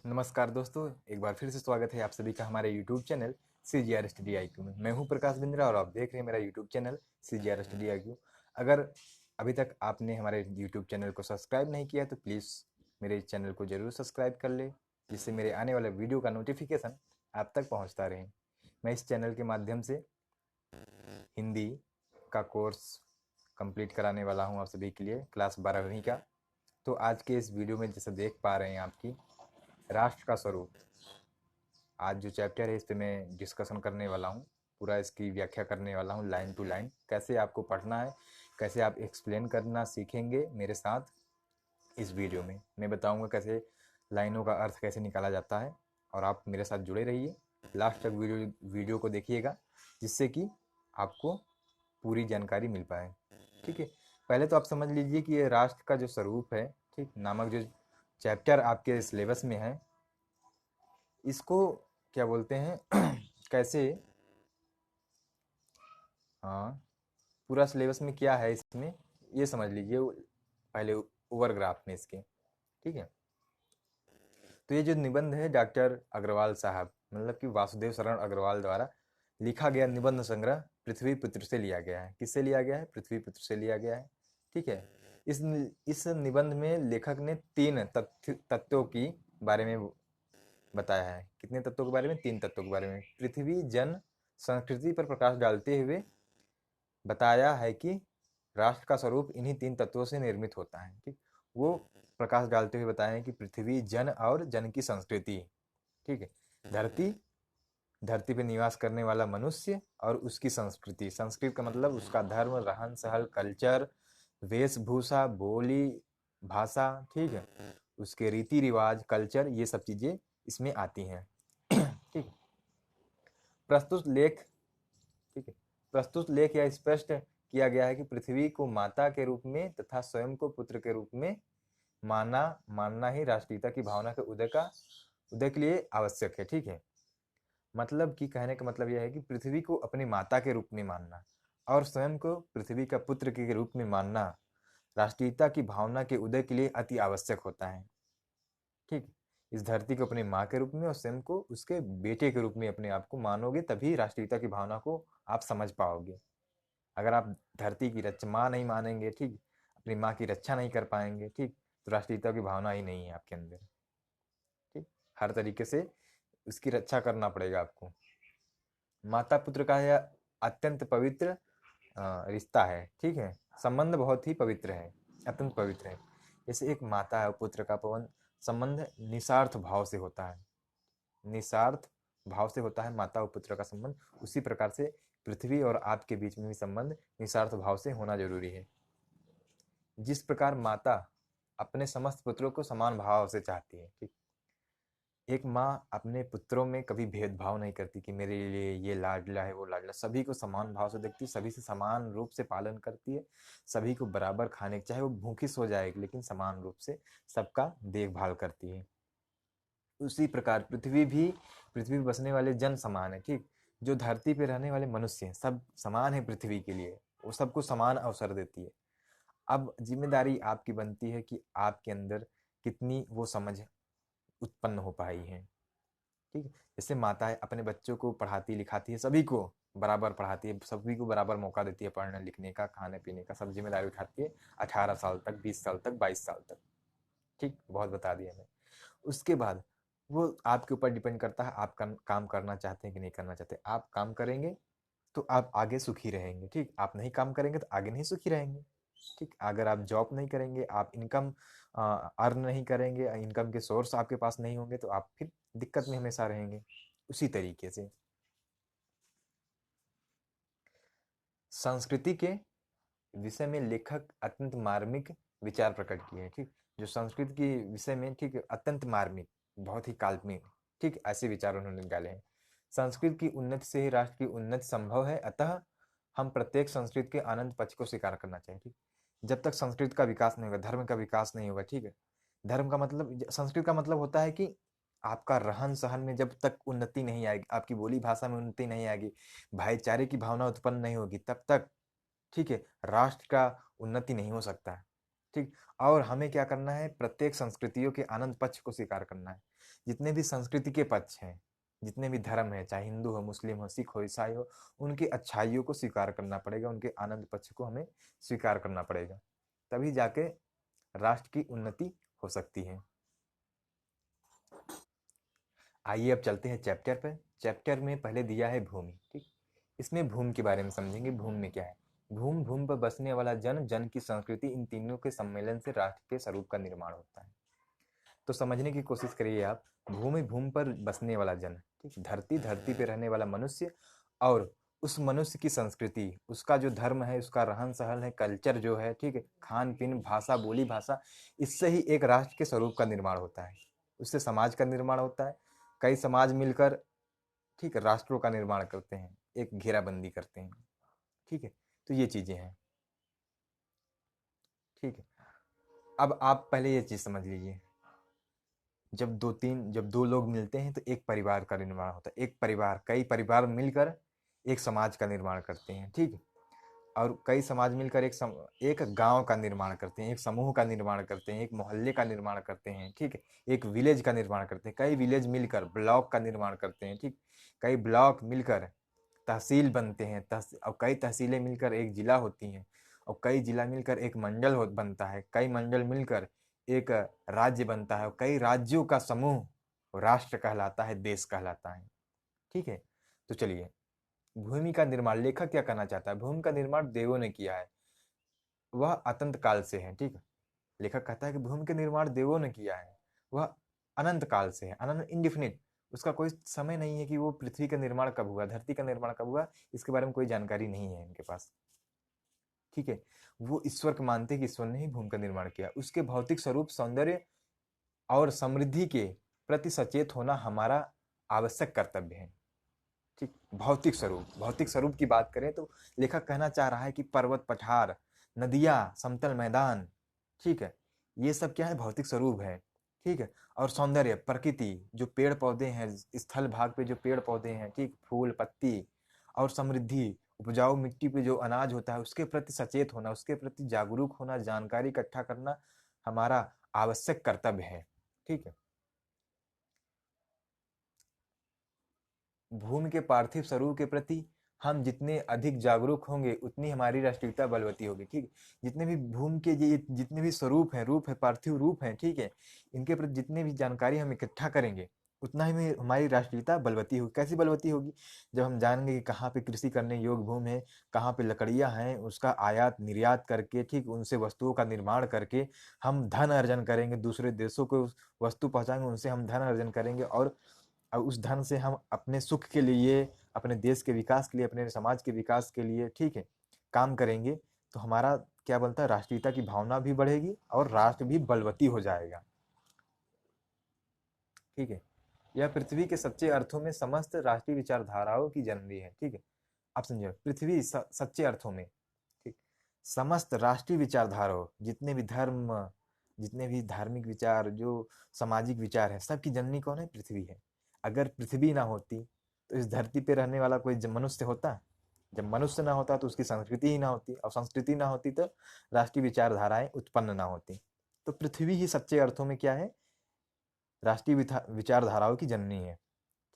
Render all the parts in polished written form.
नमस्कार दोस्तों, एक बार फिर से स्वागत है आप सभी का हमारे YouTube channel CGR study IQ में। मैं हूं प्रकाश बिंद्रा और आप देख रहे हैं मेरा YouTube channel CGR study IQ। अगर अभी तक आपने हमारे YouTube चैनल को सब्सक्राइब नहीं किया तो प्लीज़ मेरे चैनल को ज़रूर सब्सक्राइब कर ले, जिससे मेरे आने वाले वीडियो का नोटिफिकेशन आप तक पहुँचता रहे। मैं इस चैनल के माध्यम से हिंदी का कोर्स कंप्लीट कराने वाला हूँ आप सभी के लिए, क्लास 12वीं का। तो आज के इस वीडियो में जैसे देख पा रहे हैं आपकी राष्ट्र का स्वरूप, आज जो चैप्टर है इस पे मैं डिस्कशन करने वाला हूँ, पूरा इसकी व्याख्या करने वाला हूँ लाइन टू लाइन। कैसे आपको पढ़ना है, कैसे आप एक्सप्लेन करना सीखेंगे मेरे साथ इस वीडियो में। मैं बताऊँगा कैसे लाइनों का अर्थ कैसे निकाला जाता है, और आप मेरे साथ जुड़े रहिए, लास्ट तक वीडियो को देखिएगा, जिससे कि आपको पूरी जानकारी मिल पाए। ठीक है, पहले तो आप समझ लीजिए कि ये राष्ट्र का जो स्वरूप है, ठीक नामक जो चैप्टर आपके सिलेबस में है, इसको क्या बोलते हैं कैसे, हाँ, पूरा सिलेबस में क्या है इसमें ये समझ लीजिए पहले ओवरग्राफ में इसके। ठीक है, तो ये जो निबंध है डॉक्टर अग्रवाल साहब, मतलब कि वासुदेव शरण अग्रवाल द्वारा लिखा गया निबंध संग्रह पृथ्वी पुत्र से लिया गया है। किससे लिया गया है? पृथ्वी पुत्र से लिया गया है। ठीक है, इस निबंध में लेखक ने तीन तत्वों की बारे में बताया है। कितने तत्वों के बारे में? तीन तत्वों के बारे में। पृथ्वी, जन, संस्कृति पर प्रकाश डालते हुए बताया है कि राष्ट्र का स्वरूप इन्हीं तीन तत्वों से निर्मित होता है। ठीक, वो प्रकाश डालते हुए बताया है कि पृथ्वी, जन और जन की संस्कृति। ठीक है, धरती, धरती पे निवास करने वाला मनुष्य और उसकी संस्कृति। संस्कृति का मतलब उसका धर्म, रहन सहन, कल्चर, वेशभूषा, बोली, भाषा। ठीक है, उसके रीति रिवाज, कल्चर, ये सब चीजें इसमें आती हैं। ठीक, प्रस्तुत लेख, ठीक है, प्रस्तुत लेख यह स्पष्ट किया गया है कि पृथ्वी को माता के रूप में तथा स्वयं को पुत्र के रूप में मानना ही राष्ट्रीयता की भावना के उदय के लिए आवश्यक है। ठीक है, मतलब कि कहने का मतलब यह है कि पृथ्वी को अपनी माता के रूप में मानना और स्वयं को पृथ्वी का पुत्र के रूप में मानना राष्ट्रीयता की भावना के उदय के लिए अति आवश्यक होता है। ठीक, इस धरती को अपनी माँ के रूप में और स्वयं को उसके बेटे के रूप में अपने आप को मानोगे, तभी राष्ट्रीयता की भावना को आप समझ पाओगे। अगर आप धरती की माँ नहीं मानेंगे, ठीक, अपनी माँ की रक्षा नहीं कर पाएंगे, ठीक, तो राष्ट्रीयता की भावना ही नहीं है आपके अंदर। ठीक, हर तरीके से उसकी रक्षा करना पड़ेगा आपको। माता पुत्र का यह अत्यंत पवित्र रिश्ता है। ठीक है, संबंध बहुत ही पवित्र है, अत्यंत पवित्र है। जैसे एक माता और पुत्र का पवन संबंध निस्वार्थ भाव से होता है, निस्वार्थ भाव से होता है माता और पुत्र का संबंध, उसी प्रकार से पृथ्वी और आपके बीच में भी संबंध निस्वार्थ भाव से होना जरूरी है। जिस प्रकार माता अपने समस्त पुत्रों को समान भाव से चाहती है, ठीक, एक माँ अपने पुत्रों में कभी भेदभाव नहीं करती कि मेरे लिए ये लाडला है वो लाडला, सभी को समान भाव से देखती है, सभी से समान रूप से पालन करती है, सभी को बराबर खाने, चाहे वो भूखी सो जाएगी लेकिन समान रूप से सबका देखभाल करती है। उसी प्रकार पृथ्वी पे बसने वाले जन समान है। ठीक, जो धरती पे रहने वाले मनुष्य हैं सब समान है पृथ्वी के लिए, वो सबको समान अवसर देती है। अब जिम्मेदारी आपकी बनती है कि आपके अंदर कितनी वो समझ उत्पन्न हो पाई है। ठीक है, जैसे माताएं अपने बच्चों को पढ़ाती लिखाती है, सभी को बराबर पढ़ाती है, सभी को बराबर मौका देती है पढ़ने लिखने का, खाने पीने का, सब जिम्मेदारी उठाती है 18 साल तक, 20 साल तक, 22 साल तक। ठीक, बहुत बता दिया मैं। उसके बाद वो आपके ऊपर डिपेंड करता है, आप काम करना चाहते हैं कि नहीं करना चाहते। आप काम करेंगे तो आप आगे सुखी रहेंगे। ठीक, आप नहीं काम करेंगे तो आगे नहीं सुखी रहेंगे। ठीक, अगर आप जॉब नहीं करेंगे, आप इनकम अर्न नहीं करेंगे, इनकम के सोर्स आपके पास नहीं होंगे, तो आप फिर दिक्कत में हमेशा रहेंगे। उसी तरीके से संस्कृति के विषय में लेखक अत्यंत मार्मिक विचार प्रकट किए हैं। ठीक, जो संस्कृति के विषय में, ठीक, अत्यंत मार्मिक, बहुत ही काल्पनिक, ठीक, ऐसे विचार उन्होंने निकाले हैं। संस्कृत की उन्नति से ही राष्ट्र की उन्नति संभव है, अतः हम प्रत्येक संस्कृत के आनंद पक्ष को स्वीकार करना चाहिए। ठीक, जब तक संस्कृत का विकास नहीं होगा, धर्म का विकास नहीं होगा। ठीक है, धर्म का मतलब, संस्कृत का मतलब होता है कि आपका रहन सहन में जब तक उन्नति नहीं आएगी, आपकी बोली भाषा में उन्नति नहीं आएगी, भाईचारे की भावना उत्पन्न नहीं होगी, तब तक, ठीक है, राष्ट्र का उन्नति नहीं हो सकता है। ठीक। और हमें क्या करना है, प्रत्येक संस्कृतियों के आनंद पक्ष को स्वीकार करना है। जितने भी संस्कृति के पक्ष हैं, जितने भी धर्म है, चाहे हिंदू हो, मुस्लिम हो, सिख हो, ईसाई हो, उनकी अच्छाइयों को स्वीकार करना पड़ेगा, उनके आनंद पक्ष को हमें स्वीकार करना पड़ेगा, तभी जाके राष्ट्र की उन्नति हो सकती है। आइए अब चलते हैं चैप्टर पर। चैप्टर में पहले दिया है भूमि, ठीक। इसमें भूमि के बारे में समझेंगे, भूमि में क्या है। भूमि, भूमि पर बसने वाला जन, जन की संस्कृति, इन तीनों के सम्मेलन से राष्ट्र के स्वरूप का निर्माण होता है। तो समझने की कोशिश करिए आप। भूमि, भूमि पर बसने वाला जन, ठीक। धरती, धरती पे रहने वाला मनुष्य, और उस मनुष्य की संस्कृति, उसका जो धर्म है, उसका रहन सहन है, कल्चर जो है, ठीक है, खान पीन, भाषा, बोली भाषा, इससे ही एक राष्ट्र के स्वरूप का निर्माण होता है। उससे समाज का निर्माण होता है। कई समाज मिलकर, ठीक है, राष्ट्रों का निर्माण करते हैं, एक घेराबंदी करते हैं, ठीक है। तो ये चीजें हैं, ठीक है। अब आप पहले ये चीज समझ लीजिए, जब दो लोग मिलते हैं तो एक परिवार का निर्माण होता है। एक परिवार, कई परिवार मिलकर एक समाज का निर्माण करते हैं, ठीक है। और कई समाज मिलकर एक गांव का निर्माण करते हैं, एक समूह का निर्माण करते हैं, एक मोहल्ले का निर्माण करते हैं, ठीक है। एक विलेज का निर्माण करते हैं। कई विलेज मिलकर ब्लॉक का निर्माण करते हैं, ठीक। कई ब्लॉक मिलकर तहसील बनते हैं, और कई तहसीलें मिलकर एक जिला होती हैं, और कई जिला मिलकर एक मंडल बनता है, कई मंडल मिलकर एक राज्य बनता है, और कई राज्यों का समूह राष्ट्र कहलाता है, देश कहलाता है, ठीक है। तो चलिए, भूमि का निर्माण, लेखक क्या कहना चाहता है, भूमि का निर्माण देवों ने किया है, वह अतंत काल से है, ठीक है। लेखक कहता है कि भूमि का निर्माण देवों ने किया है, वह अनंत काल से है, अनंत, इंडिफिनिट। उसका कोई समय नहीं है कि वो पृथ्वी का निर्माण कब हुआ, धरती का निर्माण कब हुआ, इसके बारे में कोई जानकारी नहीं है इनके पास, ठीक है। वो ईश्वर को मानते हैं कि ईश्वर ने ही भूमि का निर्माण किया। उसके भौतिक स्वरूप, सौंदर्य और समृद्धि के प्रति सचेत होना हमारा आवश्यक कर्तव्य है, ठीक। भौतिक स्वरूप, भौतिक स्वरूप की बात करें तो लेखक कहना चाह रहा है कि पर्वत, पठार, नदियां, समतल मैदान, ठीक है, ये सब क्या है, भौतिक स्वरूप है, ठीक है। और सौंदर्य, प्रकृति, जो पेड़ पौधे हैं, स्थल भाग पे जो पेड़ पौधे हैं, ठीक, फूल पत्ती, और समृद्धि, उपजाऊ मिट्टी पे जो अनाज होता है, उसके प्रति सचेत होना, उसके प्रति जागरूक होना, जानकारी इकट्ठा करना हमारा आवश्यक कर्तव्य है, ठीक है। भूमि के पार्थिव स्वरूप के प्रति हम जितने अधिक जागरूक होंगे, उतनी हमारी राष्ट्रीयता बलवती होगी, ठीक। जितने भी भूमि के ये जितने भी स्वरूप हैं, रूप है, पार्थिव रूप हैं, ठीक है, इनके प्रति जितने भी जानकारी हम इकट्ठा करेंगे, उतना ही में हमारी राष्ट्रीयता बलवती होगी। कैसी बलवती होगी, जब हम जानेंगे कि कहाँ पे कृषि करने योग्य भूमि है, कहाँ पे लकड़ियाँ हैं, उसका आयात निर्यात करके, ठीक, उनसे वस्तुओं का निर्माण करके हम धन अर्जन करेंगे, दूसरे देशों को वस्तु पहुंचाएंगे, उनसे हम धन अर्जन करेंगे, और उस धन से हम अपने सुख के लिए, अपने देश के विकास के लिए, अपने समाज के विकास के लिए, ठीक है, काम करेंगे। तो हमारा क्या बोलता है, राष्ट्रीयता की भावना भी बढ़ेगी और राष्ट्र भी बलवती हो जाएगा, ठीक है। यह पृथ्वी के सच्चे अर्थों में समस्त राष्ट्रीय विचारधाराओं की जननी है, ठीक है। आप समझे, पृथ्वी सच्चे अर्थों में, ठीक, समस्त राष्ट्रीय विचारधाराओं, जितने भी धर्म, जितने भी धार्मिक विचार, जो सामाजिक विचार है, सबकी जननी कौन है, पृथ्वी है। अगर पृथ्वी ना होती तो इस धरती पे रहने वाला कोई मनुष्य होता। जब मनुष्य ना होता तो उसकी संस्कृति ही ना होती, और संस्कृति ना होती तो राष्ट्रीय विचारधाराएं उत्पन्न ना होती। तो पृथ्वी ही सच्चे अर्थों में क्या है, राष्ट्रीय विचारधाराओं की जननी है,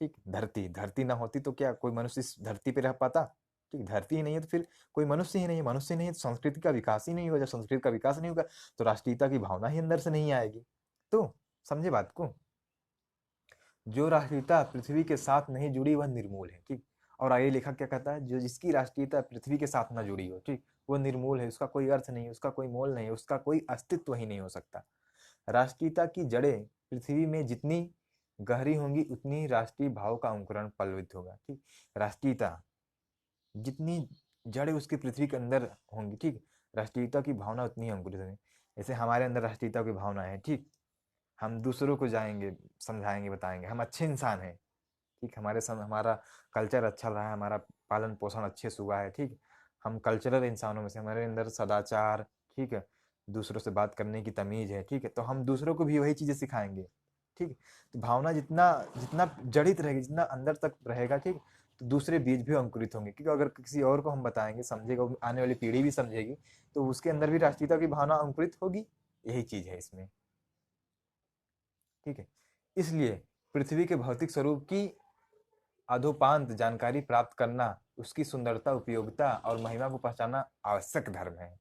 ठीक। धरती, धरती ना होती तो क्या कोई मनुष्य इस धरती पे रह पाता, ठीक। धरती ही नहीं है तो फिर कोई मनुष्य ही नहीं है, मनुष्य नहीं है तो संस्कृति का विकास ही नहीं होगा, जब संस्कृति का विकास नहीं होगा तो राष्ट्रीयता की भावना ही अंदर से नहीं आएगी। तो समझे बात को, जो राष्ट्रीयता पृथ्वी के साथ नहीं जुड़ी वह निर्मूल है, ठीक। और आगे लेखक क्या कहता है, जो जिसकी राष्ट्रीयता पृथ्वी के साथ ना जुड़ी हो, ठीक, वो निर्मूल है, उसका कोई अर्थ नहीं है, उसका कोई मोल नहीं है, उसका कोई अस्तित्व ही नहीं हो सकता। राष्ट्रीयता की जड़ें पृथ्वी में जितनी गहरी होंगी, उतनी राष्ट्रीय भाव का अंकुरण पल्लवित होगा, ठीक। राष्ट्रीयता जितनी जड़ें उसकी पृथ्वी के अंदर होंगी, ठीक, राष्ट्रीयता की भावना उतनी अंकुरित होगी। जैसे हमारे अंदर राष्ट्रीयता की भावना है, ठीक, हम दूसरों को जाएंगे, समझाएंगे, बताएंगे, हम अच्छे इंसान हैं, ठीक, हमारा कल्चर अच्छा रहा है, हमारा पालन पोषण अच्छे से हुआ है, ठीक, हम कल्चरल इंसानों में से, हमारे अंदर सदाचार, ठीक है, दूसरों से बात करने की तमीज है, ठीक है, तो हम दूसरों को भी वही चीजें सिखाएंगे, ठीक। तो भावना जितना जितना जड़ित रहेगी, जितना अंदर तक रहेगा, ठीक, तो दूसरे बीज भी अंकुरित होंगे, क्योंकि अगर किसी और को हम बताएंगे, समझेगा, आने वाली पीढ़ी भी समझेगी, तो उसके अंदर भी राष्ट्रीयता की भावना अंकुरित होगी। यही चीज है इसमें, ठीक है। इसलिए पृथ्वी के भौतिक स्वरूप की अधोपांत जानकारी प्राप्त करना, उसकी सुंदरता, उपयोगिता और महिमा को पहचानना आवश्यक धर्म है,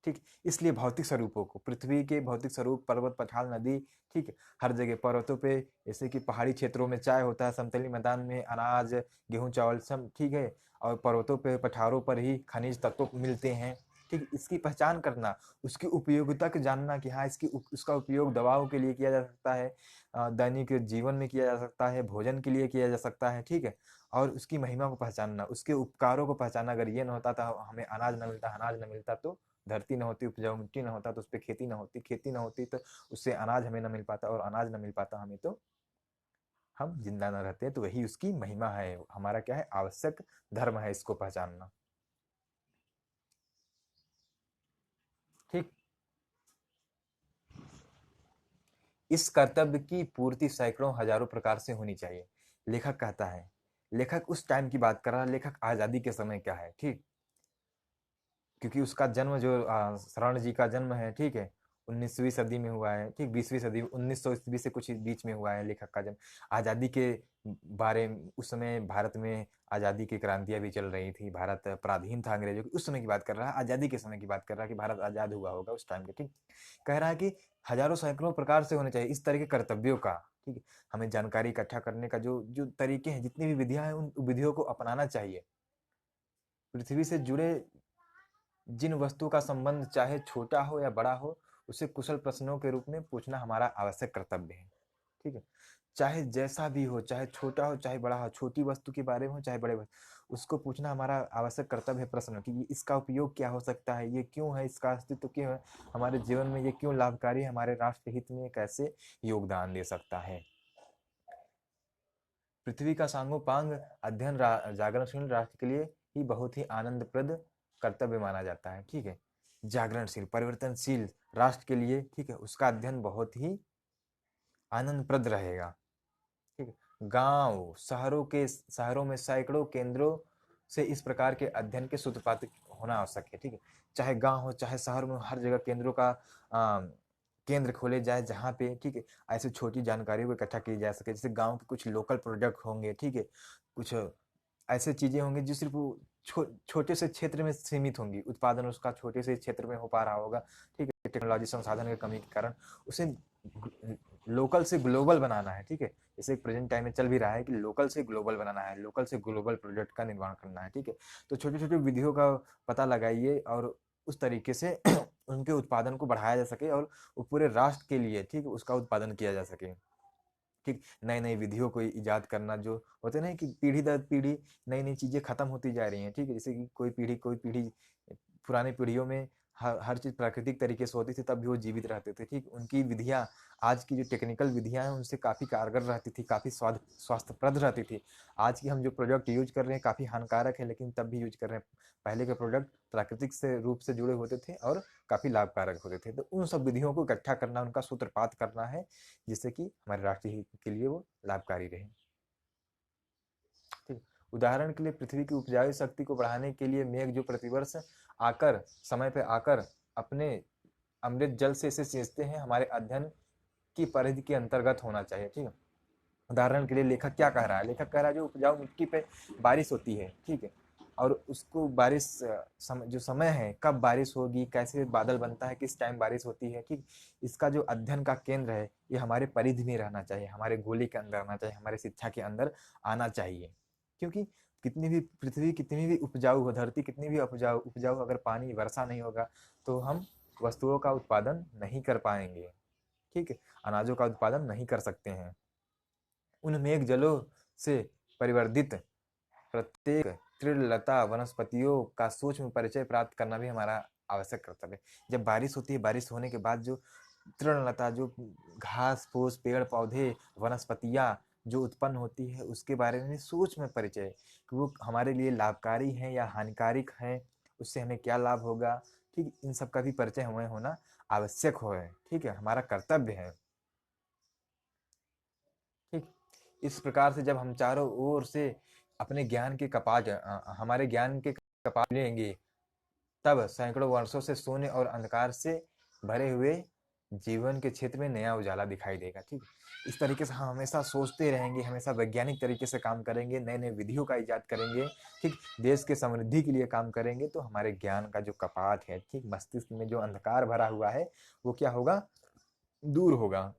ठीक। इसलिए भौतिक स्वरूपों को, पृथ्वी के भौतिक स्वरूप, पर्वत, पठार, नदी, ठीक है, हर जगह पर्वतों पे, जैसे कि पहाड़ी क्षेत्रों में चाय होता है, समतली मैदान में अनाज, गेहूं, चावल सब, ठीक है, और पर्वतों पे, पठारों पर ही खनिज तत्व मिलते हैं, ठीक। इसकी पहचान करना, उसकी उपयोगिता को जानना कि हाँ, उसका उपयोग दवाओं के लिए किया जा सकता है, दैनिक जीवन में किया जा सकता है, भोजन के लिए किया जा सकता है, ठीक है। और उसकी महिमा को पहचानना, उसके उपकारों को पहचानना, अगर ये ना होता तो हमें अनाज न मिलता तो धरती न होती, उपजाऊ मिट्टी न होता तो उस पर खेती न होती, खेती न होती तो उससे अनाज हमें न मिल पाता, और अनाज न मिल पाता हमें तो हम जिंदा न रहते। तो वही उसकी महिमा है, हमारा क्या है, आवश्यक धर्म है इसको पहचानना, ठीक। इस कर्तव्य की पूर्ति सैकड़ों हजारों प्रकार से होनी चाहिए। लेखक कहता है, लेखक उस टाइम की बात कर रहा है, लेखक आजादी के समय क्या है, ठीक। क्योंकि उसका जन्म जो शरण जी का जन्म है, ठीक है, 19वीं सदी में हुआ है, ठीक, 20वीं सदी, 1900 ईस्वी से कुछ बीच में हुआ है लेखक का जन्म। आज़ादी के बारे में, उस समय भारत में आज़ादी की क्रांतियां भी चल रही थी, भारत पराधीन था अंग्रेजों की, उस समय की बात कर रहा है, आज़ादी के समय की बात कर रहा है कि भारत आज़ाद हुआ होगा उस टाइम के, ठीक। कह रहा है कि हजारों सैकड़ों प्रकार से होने चाहिए इस तरह के कर्तव्यों का, ठीक है। हमें जानकारी इकट्ठा करने का जो जो तरीके हैं, जितनी भी विधियां हैं, उन विधियों को अपनाना चाहिए। पृथ्वी से जुड़े जिन वस्तु का संबंध चाहे छोटा हो या बड़ा हो, उसे कुशल प्रश्नों के रूप में पूछना हमारा आवश्यक कर्तव्य है, ठीक है। चाहे जैसा भी हो, चाहे छोटा हो चाहे बड़ा हो, छोटी वस्तु के बारे में हो चाहे बड़े वस्तु, उसको पूछना हमारा आवश्यक कर्तव्य है। प्रश्न कि इसका उपयोग क्या हो सकता है, ये क्यों है, इसका अस्तित्व क्यों है हमारे जीवन में, ये क्यों लाभकारी है, हमारे राष्ट्र हित में कैसे योगदान दे सकता है। पृथ्वी का सांगोपांग अध्ययन जागरणशील राष्ट्र के लिए ही बहुत ही आनंदप्रद कर्तव्य माना जाता है, ठीक है। जागरणशील, परिवर्तनशील राष्ट्र के लिए, ठीक है, उसका अध्ययन बहुत ही आनंदप्रद रहेगा, ठीक है। गांव, शहरों में सैकड़ों केंद्रों से इस प्रकार के अध्ययन के सूत्रपात होना आवश्यक है, ठीक है। चाहे गांव हो चाहे शहर में, हर जगह केंद्रों का केंद्र खोले जाए, जहाँ पे, ठीक है, ऐसे छोटी जानकारी को इकट्ठा की जा सके। जैसे गांव के कुछ लोकल प्रोडक्ट होंगे, ठीक है, कुछ ऐसे चीजें होंगी जो सिर्फ छोटे से क्षेत्र में सीमित होंगी, उत्पादन उसका छोटे से क्षेत्र में हो पा रहा होगा, ठीक है, टेक्नोलॉजी संसाधन की कमी के कारण उसे लोकल से ग्लोबल बनाना है, ठीक है। जैसे प्रेजेंट टाइम में चल भी रहा है कि लोकल से ग्लोबल बनाना है, लोकल से ग्लोबल प्रोडक्ट का निर्माण करना है, ठीक है। तो छोटे छोटे विधियों का पता लगाइए और उस तरीके से उनके उत्पादन को बढ़ाया जा सके और वो पूरे राष्ट्र के लिए, ठीक, उसका उत्पादन किया जा सके, ठीक। नई नई विधियों को इजाद करना, जो होते ना कि पीढ़ी दर पीढ़ी नई नई चीजें खत्म होती जा रही हैं, ठीक है। जैसे कि कोई पीढ़ी, पुरानी पीढ़ियों में हर चीज प्राकृतिक तरीके से होती थी, तब भी वो जीवित रहते थे, ठीक। उनकी विधियां, आज की जो टेक्निकल विधियां हैं उनसे काफी कारगर रहती थी, काफी स्वास्थ्यप्रद रहती थी। आज की हम जो प्रोडक्ट यूज कर रहे हैं काफी हानिकारक है, लेकिन तब भी यूज कर रहे हैं। पहले के प्रोडक्ट प्राकृतिक से रूप से जुड़े होते थे और काफी लाभकारक होते थे। तो उन सब विधियों को इकट्ठा करना, उनका सूत्रपात करना है, जिससे कि हमारे राष्ट्रीय हित के लिए वो लाभकारी रहे, ठीक। उदाहरण के लिए पृथ्वी की उपजाऊ शक्ति को बढ़ाने के लिए मेघ जो प्रतिवर्ष आकर, समय पे आकर अपने अमृत जल से इसे सींचते हैं, हमारे अध्ययन की परिधि के अंतर्गत होना चाहिए, ठीक है। उदाहरण के लिए लेखक क्या कह रहा है, लेखक कह रहा है जो उपजाऊ मिट्टी पे बारिश होती है, ठीक है, और उसको बारिश जो समय है, कब बारिश होगी, कैसे बादल बनता है, किस टाइम बारिश होती है, ठीक। इसका जो अध्ययन का केंद्र है, ये हमारे परिधि में रहना चाहिए, हमारे गोली के अंदर आना चाहिए, हमारे शिक्षा के अंदर आना चाहिए। क्योंकि कितनी भी पृथ्वी कितनी भी उपजाऊ हो, धरती कितनी भी उपजाऊ उपजाऊ, अगर पानी वर्षा नहीं होगा तो हम वस्तुओं का उत्पादन नहीं कर पाएंगे, ठीक है, अनाजों का उत्पादन नहीं कर सकते हैं। उन मेघ जलों से परिवर्धित प्रत्येक तृणलता वनस्पतियों का सूक्ष्म परिचय प्राप्त करना भी हमारा आवश्यक कर्तव्य है। जब बारिश होती है, बारिश होने के बाद जो तृणलता, जो घास फूस, पेड़ पौधे, वनस्पतियां जो उत्पन्न होती है, उसके बारे में सूक्ष्म परिचय, कि वो हमारे लिए लाभकारी हैं या हानिकारक हैं, उससे हमें क्या लाभ होगा, ठीक, इन सब का भी परिचय हमें होना आवश्यक हो है, ठीक है, हमारा कर्तव्य है, ठीक। इस प्रकार से जब हम चारों ओर से अपने ज्ञान के कपाट हमारे ज्ञान के कपाट लेंगे, तब सैकड़ों वर्षों से शून्य और अंधकार से भरे हुए जीवन के क्षेत्र में नया उजाला दिखाई देगा। ठीक, इस तरीके से हम हमेशा सोचते रहेंगे, हमेशा वैज्ञानिक तरीके से काम करेंगे, नए नए विधियों का इजाद करेंगे, ठीक, देश के समृद्धि के लिए काम करेंगे, तो हमारे ज्ञान का जो कपाट है, ठीक, मस्तिष्क में जो अंधकार भरा हुआ है, वो क्या होगा, दूर होगा।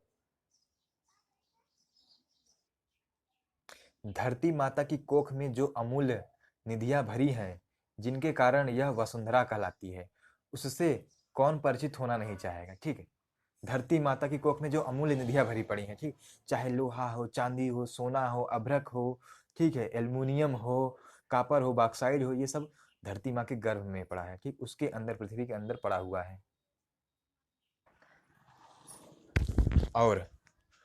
धरती माता की कोख में जो अमूल्य निधियां भरी हैं, जिनके कारण यह वसुंधरा कहलाती है, उससे कौन परिचित होना नहीं चाहेगा। ठीक है, धरती माता की कोख में जो अमूल्य निधियां भरी पड़ी हैं, ठीक, चाहे लोहा हो, चांदी हो, सोना हो, अभ्रक हो, ठीक है, एल्युमिनियम हो, कापर हो, बॉक्साइड हो, ये सब धरती माँ के गर्भ में पड़ा है। ठीक, उसके अंदर, पृथ्वी के अंदर पड़ा हुआ है। और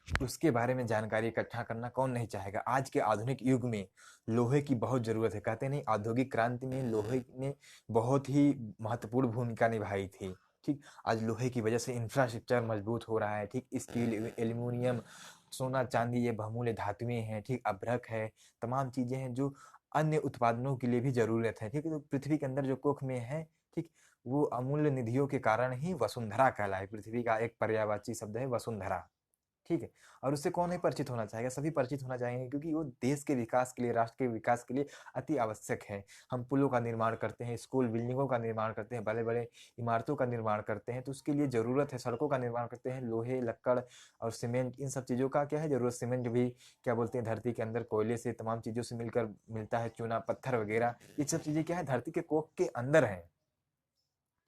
उसके बारे में जानकारी इकट्ठा करना कौन नहीं चाहेगा। आज के आधुनिक युग में लोहे की बहुत जरूरत है। कहते नहीं, औद्योगिक क्रांति में लोहे ने बहुत ही महत्वपूर्ण भूमिका निभाई थी। ठीक, आज लोहे की वजह से इंफ्रास्ट्रक्चर मजबूत हो रहा है। ठीक, स्टील, एल्यूमिनियम, सोना, चांदी, ये बहुमूल्य धातुएं हैं। ठीक, अभ्रक है, तमाम चीजें हैं जो अन्य उत्पादनों के लिए भी जरूरत है। ठीक है, तो पृथ्वी के अंदर जो कोख में है, ठीक, वो अमूल्य निधियों के कारण ही वसुंधरा कहलाए। पृथ्वी का एक पर्यायवाची शब्द है वसुंधरा। ठीक है, और उससे कौन नहीं परिचित होना चाहेगा, सभी परिचित होना चाहेंगे, क्योंकि वो देश के विकास के लिए, राष्ट्र के विकास के लिए अति आवश्यक है। हम पुलों का निर्माण करते हैं, स्कूल बिल्डिंगों का निर्माण करते हैं, बड़े बड़े इमारतों का निर्माण करते हैं, तो उसके लिए जरूरत है, सड़कों का निर्माण करते हैं, लोहे, लक्कड़ और सीमेंट, इन सब चीज़ों का क्या है जरूरत। सीमेंट भी क्या बोलते हैं, धरती के अंदर कोयले से, तमाम चीज़ों से मिलकर मिलता है, चूना पत्थर वगैरह, ये सब चीज़ें क्या है, धरती के कोख के अंदर है।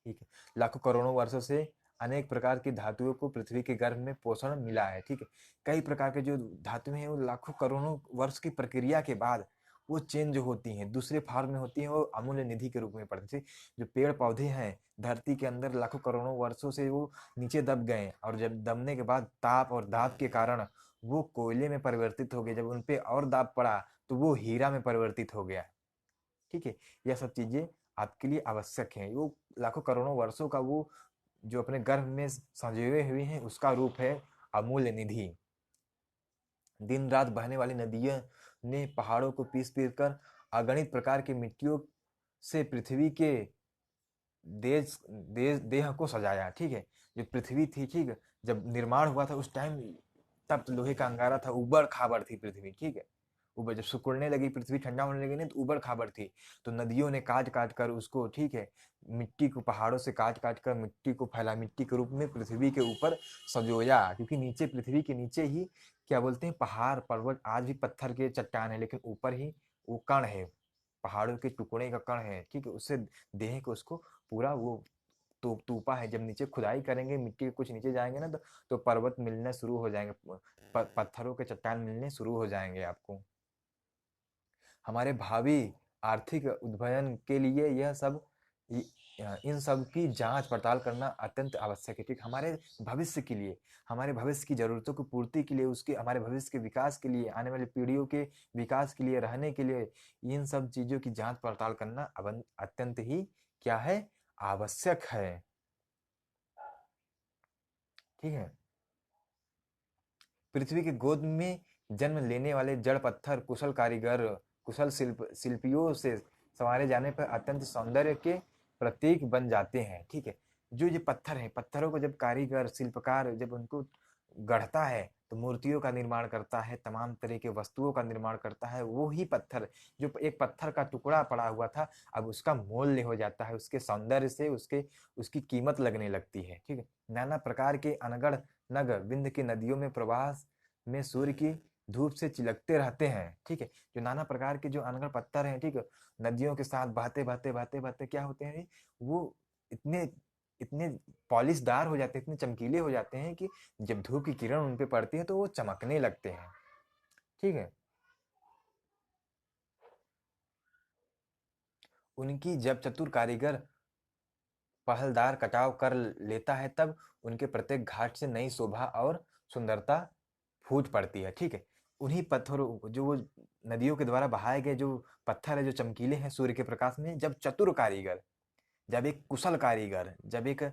ठीक है, लाखों करोड़ों वर्षों से अनेक प्रकार की धातुओं को पृथ्वी के गर्भ में पोषण मिला है। ठीक है, कई प्रकार के जो धातुएं हैं वो लाखों करोड़ों वर्ष की प्रक्रिया के बाद वो चेंज होती हैं, दूसरे फॉर्म में होती हैं, वो अमूल्य निधि के रूप में पड़ती है। जो पेड़ पौधे हैं धरती के अंदर लाखों करोड़ों वर्षों से वो नीचे दब गए, और जब दबने के बाद ताप और दाब के कारण वो कोयले में परिवर्तित हो गए। जब उन पे और दाब पड़ा तो वो हीरा में परिवर्तित हो गया। ठीक है, यह सब चीजें आपके लिए आवश्यक हैं। वो लाखों करोड़ों वर्षों का वो जो अपने गर्भ में संजोए हुए हैं, उसका रूप है अमूल्य निधि। दिन रात बहने वाली नदियों ने पहाड़ों को पीस पीस कर अगणित प्रकार की मिट्टियों से पृथ्वी के देश देह को सजाया। ठीक है, जो पृथ्वी थी, ठीक है, जब निर्माण हुआ था उस टाइम, तब तो लोहे का अंगारा था, उबड़ खाबड़ थी पृथ्वी। ठीक है, ऊबर जब सिकुड़ने लगी, पृथ्वी ठंडा होने लगी नहीं, तो उबड़ खाबड़ थी। तो नदियों ने काट काट कर उसको, ठीक है, मिट्टी को पहाड़ों से काट काट कर मिट्टी को फैला, मिट्टी के रूप में पृथ्वी के ऊपर सजोया। क्योंकि नीचे, पृथ्वी के नीचे ही क्या बोलते हैं, पहाड़ पर्वत आज भी पत्थर के चट्टान है, लेकिन ऊपर ही वो कण है, पहाड़ों के टुकड़े का कण है। ठीक है, उससे देह को, उसको पूरा वो तो तूपा है। जब नीचे खुदाई करेंगे, मिट्टी के कुछ नीचे जाएंगे ना, तो पर्वत मिलने शुरू हो जाएंगे, पत्थरों के चट्टान मिलने शुरू हो जाएंगे आपको। हमारे भावी आर्थिक उद्भयन के लिए यह सब, इन सब की जांच पड़ताल करना अत्यंत आवश्यक है। ठीक, हमारे भविष्य के लिए, हमारे भविष्य की जरूरतों की पूर्ति के लिए, उसके हमारे भविष्य के विकास के लिए, आने वाली पीढ़ियों के विकास के लिए, रहने के लिए, इन सब चीजों की जांच पड़ताल करना अत्यंत ही क्या है, आवश्यक है। ठीक है, पृथ्वी की गोद में जन्म लेने वाले जड़ पत्थर कुशल कारीगर, कुशल शिल्पियों से संवारे जाने पर अत्यंत सौंदर्य के प्रतीक बन जाते हैं। ठीक है, जो ये पत्थर है, पत्थरों को जब कारीगर, शिल्पकार जब उनको गढ़ता है, तो मूर्तियों का निर्माण करता है, तमाम तरह के वस्तुओं का निर्माण करता है, वो ही पत्थर, जो एक पत्थर का टुकड़ा पड़ा हुआ था, अब उसका मूल्य हो जाता है, उसके सौंदर्य से उसके उसकी कीमत लगने लगती है। ठीक है, नाना प्रकार के अनगढ़ नग विंध्य की नदियों में प्रवास में सूर्य की धूप से चिलकते रहते हैं। ठीक है, जो नाना प्रकार के जो अनगढ़ पत्थर हैं, ठीक है, नदियों के साथ बहते बहते बहते बहते क्या होते हैं, वो इतने इतने पॉलिशदार हो जाते हैं, इतने चमकीले हो जाते हैं कि जब धूप की किरण उन पे पड़ती है तो वो चमकने लगते हैं। ठीक है, उनकी जब चतुर कारीगर पहलदार कटाव कर लेता है, तब उनके प्रत्येक घाट से नई शोभा और सुंदरता फूट पड़ती है। ठीक है, उन्हीं पत्थरों, जो वो नदियों के द्वारा बहाए गए जो पत्थर है, जो चमकीले हैं सूर्य के प्रकाश में, जब चतुर कारीगर, जब एक कुशल कारीगर, जब एक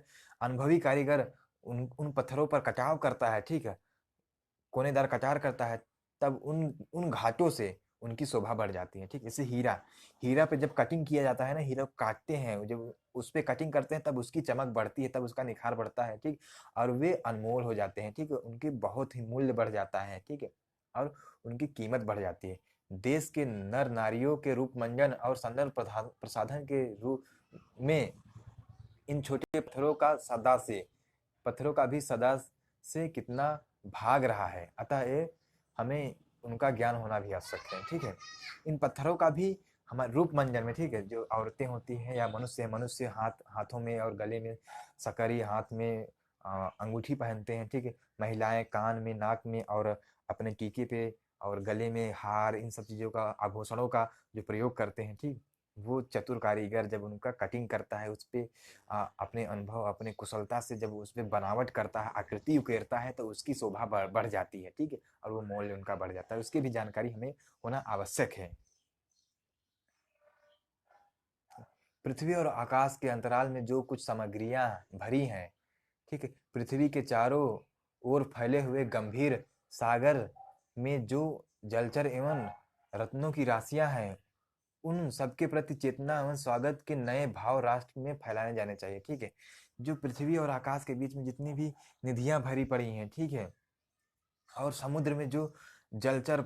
अनुभवी कारीगर उन उन पत्थरों पर कटाव करता है, ठीक है, कोनेदार कटार करता है, तब उन उन घाटों से, उनकी शोभा बढ़ जाती है। ठीक, जैसे हीरा, हीरा पे जब कटिंग किया जाता है ना, हीरा को काटते हैं, जब उस पे कटिंग करते हैं तब उसकी चमक बढ़ती है, तब उसका निखार बढ़ता है। ठीक, और वे अनमोल हो जाते हैं। ठीक, उनकी बहुत ही मूल्य बढ़ जाता है। ठीक है, और उनकी कीमत बढ़ जाती है। देश के नर नारियों के रूप मंजन और सौंदर्य प्रसाधन के रूप में इन छोटे पत्थरों का भी सदा से कितना भाग रहा है। अतः ये हमें उनका ज्ञान होना भी आवश्यक है। ठीक है, इन पत्थरों का भी हमारे रूप मंजन में, ठीक है, जो औरतें होती हैं या मनुष्य हाथों में और गले में सकरी, हाथ में अंगूठी पहनते हैं। ठीक है, महिलाएं कान में, नाक में और अपने टीके पे और गले में हार, इन सब चीज़ों का, आभूषणों का जो प्रयोग करते हैं। ठीक, वो चतुर कारीगर जब उनका कटिंग करता है, उस पे अपने अनुभव, अपने कुशलता से जब उस पे बनावट करता है, आकृति उकेरता है, तो उसकी शोभा बढ़ जाती है। ठीक है, और वो मूल्य उनका बढ़ जाता है। उसकी भी जानकारी हमें होना आवश्यक है। पृथ्वी और आकाश के अंतराल में जो कुछ सामग्रियां भरी हैं, ठीक है, पृथ्वी के चारों ओर फैले हुए गंभीर सागर में जो जलचर एवं रत्नों की राशियां हैं, उन सबके प्रति चेतना एवं स्वागत के नए भाव राष्ट्र में फैलाए जाने चाहिए। ठीक है, जो पृथ्वी और आकाश के बीच में जितनी भी निधियां भरी पड़ी हैं, ठीक है, और समुद्र में जो जलचर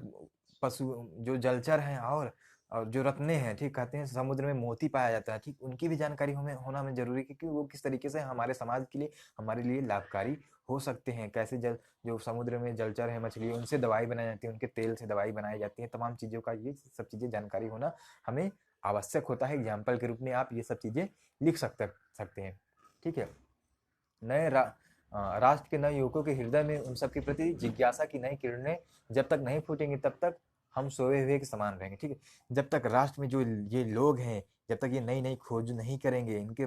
पशु, जो जलचर हैं और जो रत्ने हैं, ठीक, कहते हैं समुद्र में मोती पाया जाता है। ठीक, उनकी भी जानकारी हमें होना हमें जरूरी है कि वो किस तरीके से हमारे समाज के लिए, हमारे लिए लाभकारी हो सकते हैं। कैसे जल जो समुद्र में जलचर है, मछली, उनसे दवाई बनाई जाती है, उनके तेल से दवाई बनाई जाती है। तमाम चीज़ों का, ये सब चीज़ें जानकारी होना हमें आवश्यक होता है। एग्जाम्पल के रूप में आप ये सब चीज़ें लिख सकते हैं। ठीक है, नए राष्ट्र के नए युवकों के हृदय में उन सब के प्रति जिज्ञासा की नई किरणें जब तक नहीं फूटेंगी, तब तक हम सोए हुए के समान रहेंगे। ठीक है, जब तक राष्ट्र में जो ये लोग हैं, जब तक ये नई नई खोज नहीं करेंगे, इनके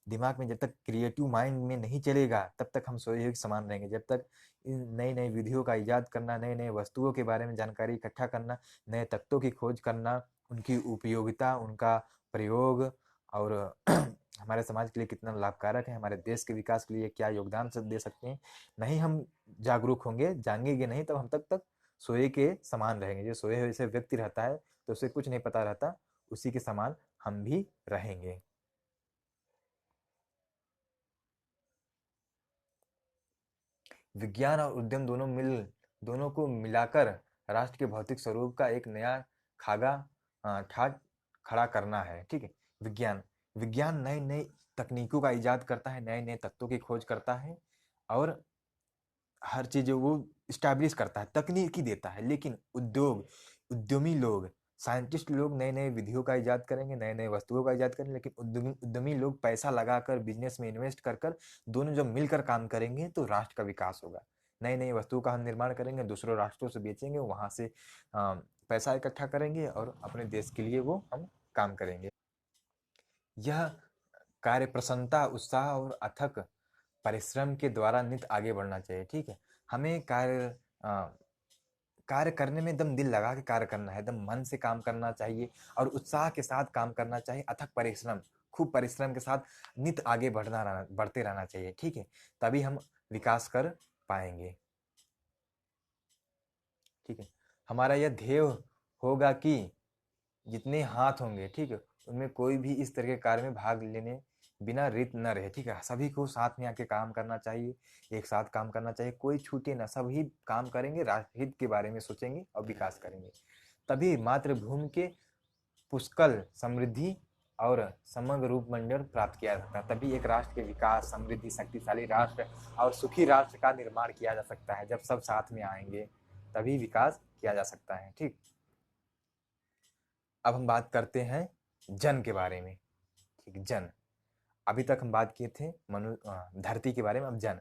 दिमाग में जब तक क्रिएटिव माइंड में नहीं चलेगा, तब तक हम सोए हुए के समान रहेंगे। जब तक इन नई नई विधियों का इजाद करना, नए नए वस्तुओं के बारे में जानकारी इकट्ठा करना, नए तत्वों की खोज करना, उनकी उपयोगिता, उनका प्रयोग और हमारे समाज के लिए कितना लाभकारक है, हमारे देश के विकास के लिए क्या योगदान दे सकते हैं, नहीं हम जागरूक होंगे, जानेंगे नहीं, तब हम तक सोए के समान रहेंगे। जो सोए हुए से व्यक्ति रहता है तो उसे कुछ नहीं पता रहता, उसी के समान हम भी रहेंगे। विज्ञान और उद्यम दोनों को मिलाकर राष्ट्र के भौतिक स्वरूप का एक नया खागा ठाट खड़ा करना है। ठीक है, विज्ञान विज्ञान नई नई तकनीकों का इजाद करता है, नए नए तत्वों की खोज करता है और हर चीज़ वो इस्टेब्लिश करता है, तकनीकी देता है। लेकिन उद्यमी लोग, साइंटिस्ट लोग नए नए विधियों का इजाद करेंगे, नए नए वस्तुओं का इजाद करेंगे। लेकिन उद्यमी लोग पैसा लगाकर, बिजनेस में इन्वेस्ट कर कर, दोनों जब मिलकर काम करेंगे तो राष्ट्र का विकास होगा। नई नई वस्तुओं का हम निर्माण करेंगे, दूसरों राष्ट्रों से बेचेंगे, वहां से पैसा इकट्ठा करेंगे और अपने देश के लिए वो हम काम करेंगे। यह कार्य प्रसन्नता, उत्साह और अथक परिश्रम के द्वारा नित आगे बढ़ना चाहिए। ठीक है, हमें कार्य करने में एकदम दिल लगा के कार्य करना है, एकदम मन से काम करना चाहिए और उत्साह के साथ काम करना चाहिए। अथक परिश्रम, खूब परिश्रम के साथ नित आगे बढ़ते रहना चाहिए। ठीक है, तभी हम विकास कर पाएंगे। ठीक है, हमारा यह ध्येय होगा कि जितने हाथ होंगे, ठीक है, उनमें कोई भी इस तरह के कार्य में भाग लेने बिना रित न रहे। ठीक है, सभी को साथ में आके काम करना चाहिए, एक साथ काम करना चाहिए, कोई छूटे ना, सभी काम करेंगे, राष्ट्र हित के बारे में सोचेंगे और विकास करेंगे। तभी मातृभूमि के पुष्कल समृद्धि और समग्र रूप मंडल प्राप्त किया जा सकता है। तभी एक राष्ट्र के विकास, समृद्धि, शक्तिशाली राष्ट्र और सुखी राष्ट्र का निर्माण किया जा सकता है। जब सब साथ में आएंगे तभी विकास किया जा सकता है। ठीक, अब हम बात करते हैं जन के बारे में। ठीक, जन, अभी तक हम बात किए थे धरती के बारे में, अब जन।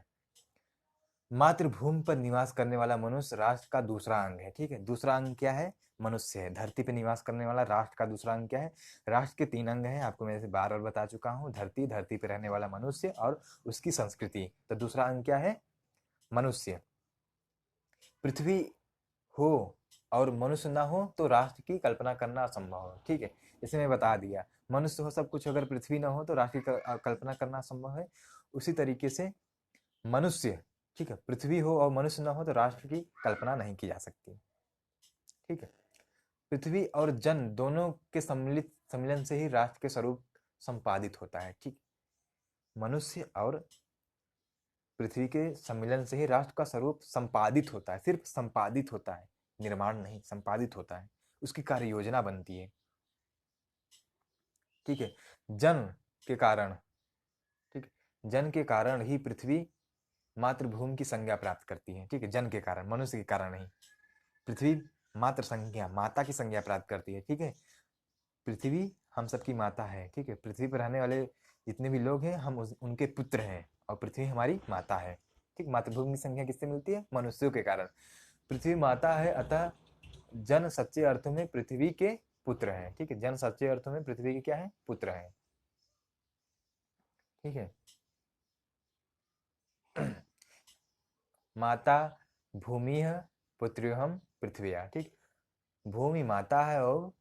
मातृभूमि पर निवास करने वाला मनुष्य राष्ट्र का दूसरा अंग है। ठीक है, दूसरा अंग क्या है? मनुष्य है। धरती पर निवास करने वाला राष्ट्र का दूसरा अंग क्या है? राष्ट्र के 3 अंग हैं, आपको मैं बार बार बता चुका हूँ। धरती, धरती पर रहने वाला मनुष्य और उसकी संस्कृति। तो दूसरा अंग क्या है? मनुष्य। पृथ्वी हो और मनुष्य ना हो तो राष्ट्र की कल्पना करना असंभव है। ठीक है, इसे मैं बता दिया। मनुष्य हो सब कुछ, अगर पृथ्वी ना हो तो राष्ट्र की कल्पना करना असंभव है। उसी तरीके से मनुष्य, ठीक है, पृथ्वी हो और मनुष्य ना हो तो राष्ट्र की कल्पना नहीं की जा सकती। ठीक है, पृथ्वी और जन दोनों के सम्मिलन से ही राष्ट्र के स्वरूप संपादित होता है। ठीक, मनुष्य और पृथ्वी के सम्मिलन से ही राष्ट्र का स्वरूप संपादित होता है। सिर्फ संपादित होता है, निर्माण नहीं, संपादित होता है, उसकी कार्य योजना बनती है। ठीक है, जन के कारण, ठीक, जन के कारण ही पृथ्वी मातृभूमि की संज्ञा प्राप्त करती है। ठीक है, जन के कारण, मनुष्य के कारण नहीं। पृथ्वी मातृ संज्ञा, माता की संज्ञा प्राप्त करती है। ठीक है, पृथ्वी हम सबकी माता है। ठीक है, पृथ्वी पर रहने वाले जितने भी लोग हैं हम उनके पुत्र हैं और पृथ्वी हमारी माता है। ठीक, मातृभूमि की संज्ञा किससे मिलती है? मनुष्यों के कारण। पृथ्वी माता है, अतः जन सच्चे अर्थों में पृथ्वी के पुत्र हैं। ठीक है, जन सच्चे अर्थों में पृथ्वी के क्या है? पुत्र हैं। ठीक है, माता भूमि पुत्र्योहम पृथ्विया। ठीक, भूमि माता है और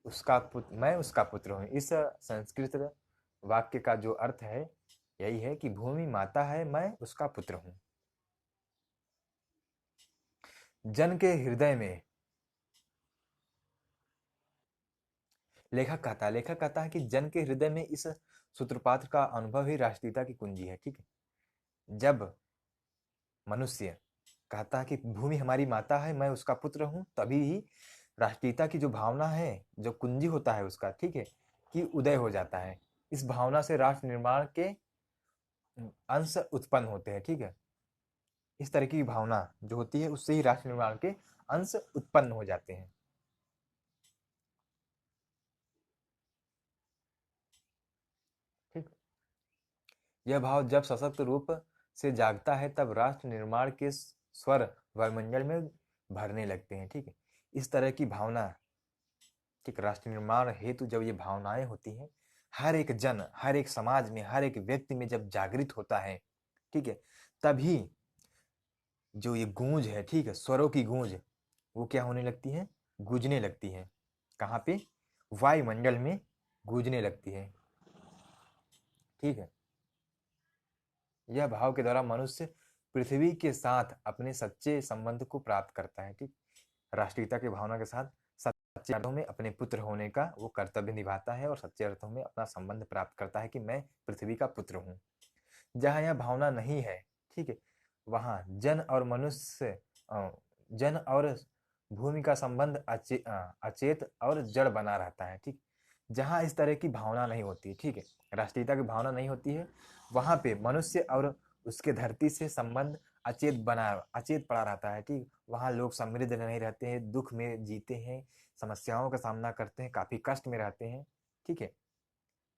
उसका पुत्र, मैं उसका पुत्र हूँ। इस संस्कृत वाक्य का जो अर्थ है यही है कि भूमि माता है, मैं उसका पुत्र हूँ। जन के हृदय में, लेखक कहता है कि जन के हृदय में इस सूत्रपात का अनुभव ही राष्ट्रीयता की कुंजी है। ठीक है, जब मनुष्य कहता है कि भूमि हमारी माता है, मैं उसका पुत्र हूँ, तभी ही राष्ट्रीयता की जो भावना है, जो कुंजी होता है उसका, ठीक है, कि उदय हो जाता है। इस भावना से राष्ट्र निर्माण के अंश उत्पन्न होते हैं। ठीक है, इस तरह की भावना जो होती है उससे ही राष्ट्र निर्माण के अंश उत्पन्न हो जाते हैं। ठीक, यह भाव जब सशक्त रूप से जागता है तब राष्ट्र निर्माण के स्वर वायुमंडल में भरने लगते हैं। ठीक है, इस तरह की भावना, ठीक, राष्ट्र निर्माण हेतु जब ये भावनाएं होती हैं, हर एक जन, हर एक समाज में, हर एक व्यक्ति में जब जागृत होता है, ठीक है, तभी जो ये गूंज है, ठीक है, स्वरों की गूंज, वो क्या होने लगती है? गूंजने लगती है। कहाँ पे? वायुमंडल में गूंजने लगती है। ठीक है, यह भाव के द्वारा मनुष्य पृथ्वी के साथ अपने सच्चे संबंध को प्राप्त करता है। ठीक, राष्ट्रीयता की भावना के साथ सच्चे अर्थों में अपने पुत्र होने का वो कर्तव्य निभाता है और सच्चे अर्थों में अपना संबंध प्राप्त करता है कि मैं पृथ्वी का पुत्र हूँ। जहाँ यह भावना नहीं है, ठीक है, वहाँ जन और भूमि का संबंध अचेत और जड़ बना रहता है। ठीक, जहाँ इस तरह की भावना नहीं होती, ठीक है, राष्ट्रीयता की भावना नहीं होती है, वहाँ पे मनुष्य और उसके धरती से संबंध अचेत पड़ा रहता है। ठीक, वहाँ लोग समृद्ध नहीं रहते हैं, दुख में जीते हैं, समस्याओं का सामना करते हैं, काफी कष्ट में रहते हैं। ठीक है,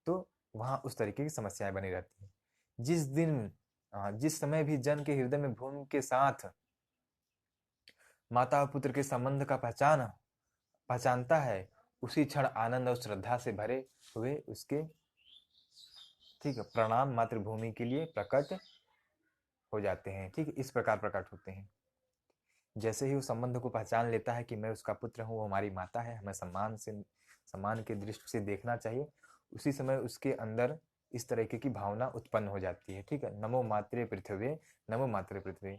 तो वहाँ उस तरीके की समस्याएं बनी रहती हैं। जिस समय भी जन के हृदय में भूमि के साथ माता और पुत्र के संबंध का पहचानता है, उसी क्षण आनंद और श्रद्धा से भरे हुए उसके, ठीक है, प्रणाम मातृभूमि के लिए प्रकट हो जाते हैं। ठीक, इस प्रकार प्रकट होते हैं। जैसे ही वो संबंध को पहचान लेता है कि मैं उसका पुत्र हूँ, वो हमारी माता है, हमें सम्मान के दृष्टि से देखना चाहिए, उसी समय उसके अंदर इस तरीके की भावना उत्पन्न हो जाती है। ठीक है, नमो मातृ पृथ्वी, नमो मातृ पृथ्वी,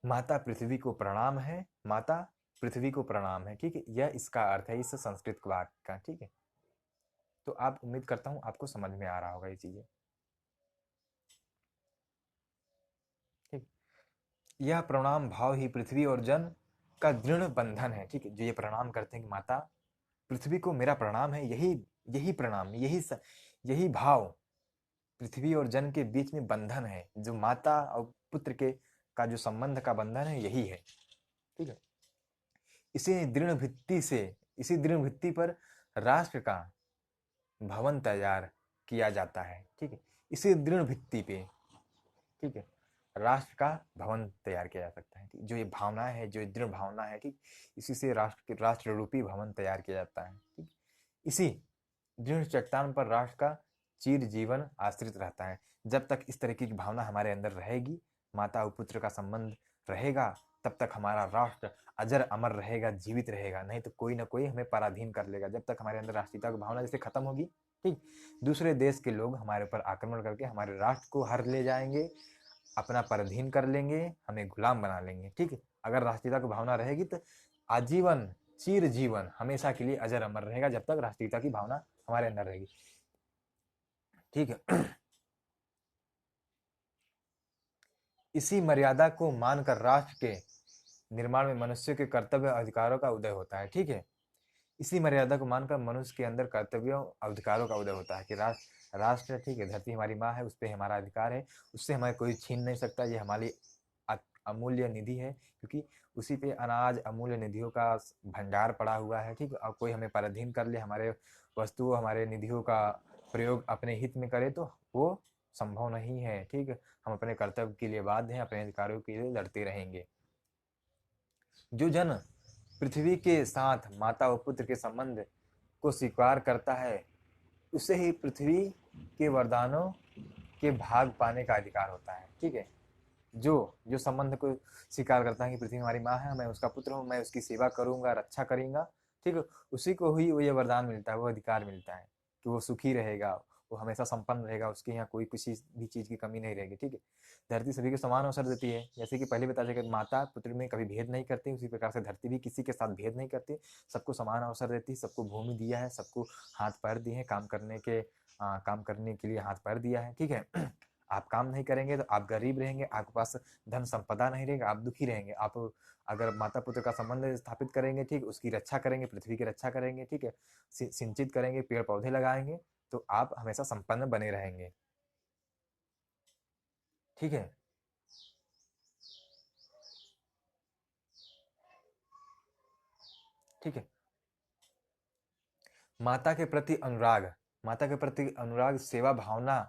माता पृथ्वी को प्रणाम है, माता पृथ्वी को प्रणाम है। ठीक है, यह इसका अर्थ है इस संस्कृत वाक्य का। ठीक है, तो आप, उम्मीद करता हूँ आपको समझ में आ रहा होगा ये चीजें। ठीक, यह प्रणाम भाव ही पृथ्वी और जन का दृढ़ बंधन है। ठीक है, जो ये प्रणाम करते हैं कि माता पृथ्वी को मेरा प्रणाम है, यही यही प्रणाम, यही भाव पृथ्वी और जन के बीच में बंधन है, जो माता और पुत्र के का जो संबंध का बंधन है, यही है। ठीक है, इसी दृढ़ भित्ति पर राष्ट्र का भवन तैयार किया जाता है। ठीक है, इसी दृढ़ भित्ति पे, ठीक है, राष्ट्र का भवन तैयार किया जा सकता है। जो ये भावना है, जो दृढ़ भावना है, ठीक, इसी से राष्ट्र रूपी भवन तैयार किया जाता है। ठीक, इसी दृढ़ चट्टान पर राष्ट्र का चिर जीवन आश्रित रहता है। जब तक इस तरह की भावना हमारे अंदर रहेगी, माता और पुत्र का संबंध रहेगा, तब तक हमारा राष्ट्र अजर अमर रहेगा, जीवित रहेगा। नहीं तो कोई ना कोई हमें पराधीन कर लेगा। जब तक हमारे अंदर राष्ट्रीयता की भावना जैसे खत्म होगी, ठीक, दूसरे देश के लोग हमारे ऊपर आक्रमण करके हमारे राष्ट्र को हर ले जाएंगे, अपना पराधीन कर लेंगे, हमें गुलाम बना लेंगे। ठीक है, अगर राष्ट्रीयता की भावना रहेगी तो आजीवन चिर जीवन हमेशा के लिए अजर अमर रहेगा, जब तक राष्ट्रीयता की भावना हमारे अंदर रहेगी। ठीक है। इसी मर्यादा को मानकर राष्ट्र के निर्माण में मनुष्य के कर्तव्य अधिकारों का उदय होता है। ठीक है, इसी मर्यादा को मानकर मनुष्य के अंदर कर्तव्यों अधिकारों का उदय होता है कि राष्ट्र, ठीक है, धरती हमारी माँ है, उस पर हमारा अधिकार है, उससे हमें कोई छीन नहीं सकता, ये हमारी अमूल्य निधि है, क्योंकि उसी पे अनाज अमूल्य निधियों का भंडार पड़ा हुआ है। ठीक, और कोई हमें पराधीन कर ले, हमारे वस्तुओं हमारे निधियों का प्रयोग अपने हित में करे, तो वो संभव नहीं है। ठीक, हम अपने कर्तव्य के लिए बाध्य हैं, अपने अधिकारों के लिए लड़ते रहेंगे। जो जन पृथ्वी के साथ माता और पुत्र के संबंध को स्वीकार करता है, उसे ही पृथ्वी के वरदानों के भाग पाने का अधिकार होता है। ठीक है, जो जो संबंध को स्वीकार करता है कि पृथ्वी हमारी माँ है, मैं उसका पुत्र हूँ, मैं उसकी सेवा करूंगा, रक्षा करूंगा, ठीक है, उसी को ही वो ये वरदान मिलता है, वो अधिकार मिलता है कि वो सुखी रहेगा, वो हमेशा संपन्न रहेगा, उसके यहाँ कोई किसी भी चीज की कमी नहीं रहेगी। ठीक है, धरती सभी को समान अवसर देती है, जैसे कि पहले बताया कि माता पुत्र में कभी भेद नहीं करती, उसी प्रकार से धरती भी किसी के साथ भेद नहीं करती, सबको समान अवसर देती है, सबको भूमि दिया है, सबको हाथ पैर दिए हैं, काम करने के लिए हाथ पैर दिया है। ठीक है, आप काम नहीं करेंगे तो आप गरीब रहेंगे, आपके पास धन संपदा नहीं रहेगा, आप दुखी रहेंगे। आप अगर माता पुत्र का संबंध स्थापित करेंगे, ठीक, उसकी रक्षा करेंगे, पृथ्वी की रक्षा करेंगे, ठीक है, सिंचित करेंगे, पेड़ पौधे लगाएंगे, तो आप हमेशा संपन्न बने रहेंगे। ठीक है, ठीक है, माता के प्रति अनुराग, माता के प्रति अनुराग सेवा भावना,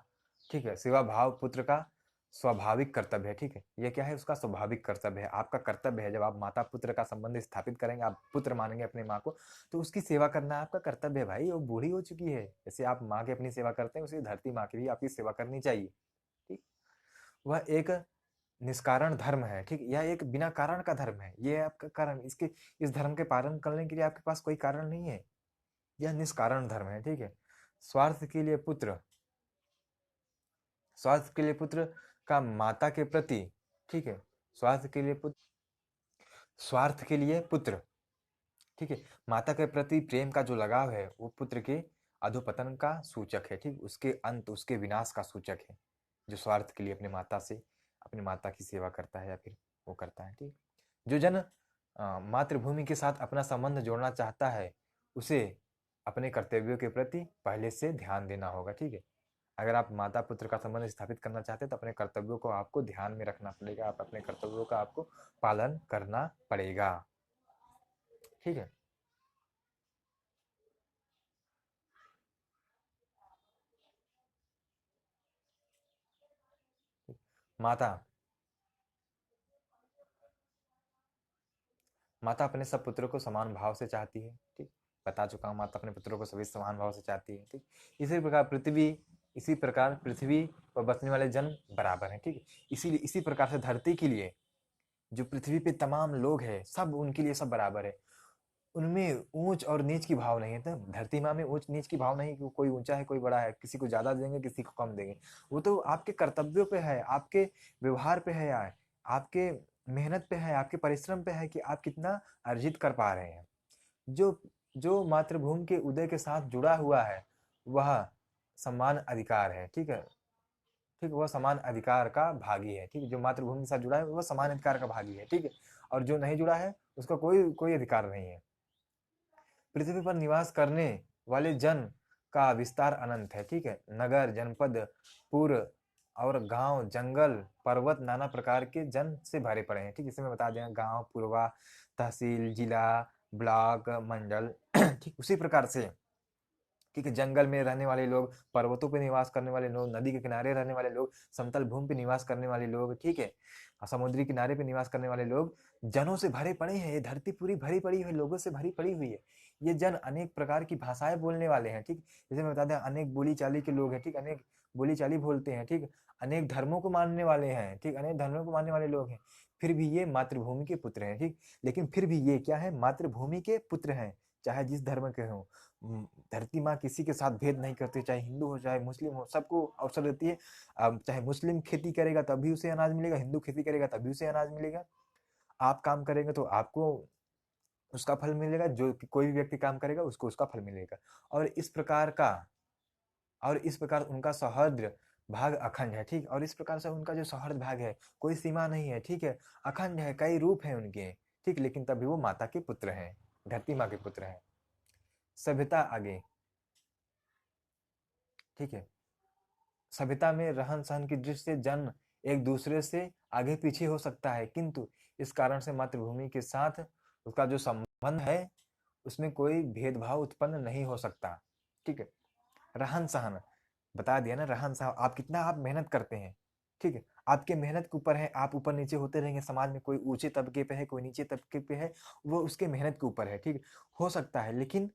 ठीक है, सेवा भाव पुत्र का स्वाभाविक कर्तव्य है। ठीक है, ये क्या है, उसका स्वाभाविक कर्तव्य है, आपका कर्तव्य है। जब आप माता पुत्र का संबंध स्थापित करेंगे, आप पुत्र मानेंगे अपने माँ को, तो उसकी सेवा करना आपका कर्तव्य है। भाई वो बूढ़ी हो चुकी है, जैसे आप माँ की अपनी सेवा करते हैं, उसी धरती माँ की भी आपकी सेवा करनी चाहिए। ठीक, वह एक निष्कारण धर्म है। ठीक, यह एक बिना कारण का धर्म है, ये आपका कारण, इसके इस धर्म के पालन करने के लिए आपके पास कोई कारण नहीं है, यह निष्कारण धर्म है। ठीक है, स्वार्थ के लिए पुत्र, स्वार्थ के लिए पुत्र का माता के प्रति, ठीक है, स्वार्थ के लिए पुत्र, स्वार्थ के लिए पुत्र, ठीक है, माता के प्रति प्रेम का जो लगाव है, वो पुत्र के अधोपतन का सूचक है। ठीक, उसके अंत, उसके विनाश का सूचक है, जो स्वार्थ के लिए अपनी माता से, अपनी माता की सेवा करता है या फिर वो करता है। ठीक, जो जन मातृभूमि के साथ अपना संबंध जोड़ना चाहता है, उसे अपने कर्तव्यों के प्रति पहले से ध्यान देना होगा। ठीक है, अगर आप माता पुत्र का संबंध स्थापित करना चाहते हैं, तो अपने कर्तव्यों को आपको ध्यान में रखना पड़ेगा, आप अपने कर्तव्यों का आपको पालन करना पड़ेगा। ठीक है, माता, माता अपने सब पुत्रों को समान भाव से चाहती है। ठीक, बता चुका हूँ, माता अपने पुत्रों को सभी समान भाव से चाहती है। ठीक, इसी प्रकार पृथ्वी पर बसने वाले जन बराबर हैं। ठीक है, इसीलिए इसी प्रकार से धरती के लिए जो पृथ्वी पे तमाम लोग हैं, सब उनके लिए सब बराबर है, उनमें ऊंच और नीच की भाव नहीं है। तो धरती माँ में ऊंच नीच की भाव नहीं कि कोई ऊंचा है कोई बड़ा है, किसी को ज्यादा देंगे किसी को कम देंगे, वो तो आपके कर्तव्यों पे है, आपके व्यवहार पे है, आपके मेहनत पे है, आपके परिश्रम पे है कि आप कितना अर्जित कर पा रहे हैं। जो जो मातृभूमि के उदय के साथ जुड़ा हुआ है, वह समान अधिकार है। ठीक है, ठीक, वह समान अधिकार का भागी है। ठीक है, जो मातृभूमि के साथ जुड़ा है वह समान अधिकार का भागी है। ठीक है, और जो नहीं जुड़ा है उसका कोई कोई अधिकार नहीं है। पृथ्वी पर निवास करने वाले जन का विस्तार अनंत है। ठीक है, नगर, जनपद, पुर और गांव, जंगल, पर्वत, नाना प्रकार के जन से भरे पड़े हैं। ठीक, इसमें बता दें, गांव, पुरवा, तहसील, जिला, ब्लॉक, मंडल, ठीक, उसी प्रकार से, ठीक है, जंगल में रहने वाले लोग, पर्वतों पे निवास करने वाले लोग, नदी के किनारे रहने वाले लोग, समतल भूमि पे निवास करने वाले लोग, ठीक है, समुद्री किनारे पे निवास करने वाले लोग, जनों से भरे पड़े हैं। ये धरती पूरी भरी पड़ी हुई लोगों से भरी पड़ी हुई है। ये जन अनेक प्रकार की भाषाएं बोलने वाले हैं। ठीक, जैसे मैं बता दें, अनेक बोली चाली के लोग हैं। ठीक, अनेक बोली चाली बोलते हैं। ठीक, अनेक धर्मों को मानने वाले हैं। ठीक, अनेक धर्मों को मानने वाले लोग हैं, फिर भी ये मातृभूमि के पुत्र हैं। ठीक, लेकिन फिर भी ये क्या है, मातृभूमि के पुत्र हैं, चाहे जिस धर्म के हों। धरती माँ किसी के साथ भेद नहीं करती, चाहे हिंदू हो चाहे मुस्लिम हो, सबको अवसर देती है। अब चाहे मुस्लिम खेती करेगा तभी उसे अनाज मिलेगा, हिंदू खेती करेगा तभी उसे अनाज मिलेगा। आप काम करेंगे तो आपको उसका फल मिलेगा, जो कोई भी व्यक्ति काम करेगा उसको उसका फल मिलेगा। और इस प्रकार का और इस प्रकार उनका सौहार्द भाग अखंड है, ठीक। और इस प्रकार से उनका जो सौहार्द भाग है कोई सीमा नहीं है, ठीक है, अखंड है, कई रूप हैं उनके, ठीक। लेकिन तभी वो माता के पुत्र हैं, धरती माँ के पुत्र हैं। सभ्यता आगे, ठीक है। सभ्यता में रहन सहन की दृष्टि से जन एक दूसरे से आगे पीछे हो सकता है, किंतु इस कारण से मातृभूमि के साथ उसका जो संबंध है उसमें कोई भेदभाव उत्पन्न नहीं हो सकता, ठीक है। रहन सहन बता दिया ना, रहन सहन आप कितना आप मेहनत करते हैं, ठीक है, आपके मेहनत के ऊपर है, आप ऊपर नीचे होते रहेंगे समाज में, कोई ऊंचे तबके पे है, कोई नीचे तबके पे है, वो उसके मेहनत के ऊपर है, ठीक हो सकता है। लेकिन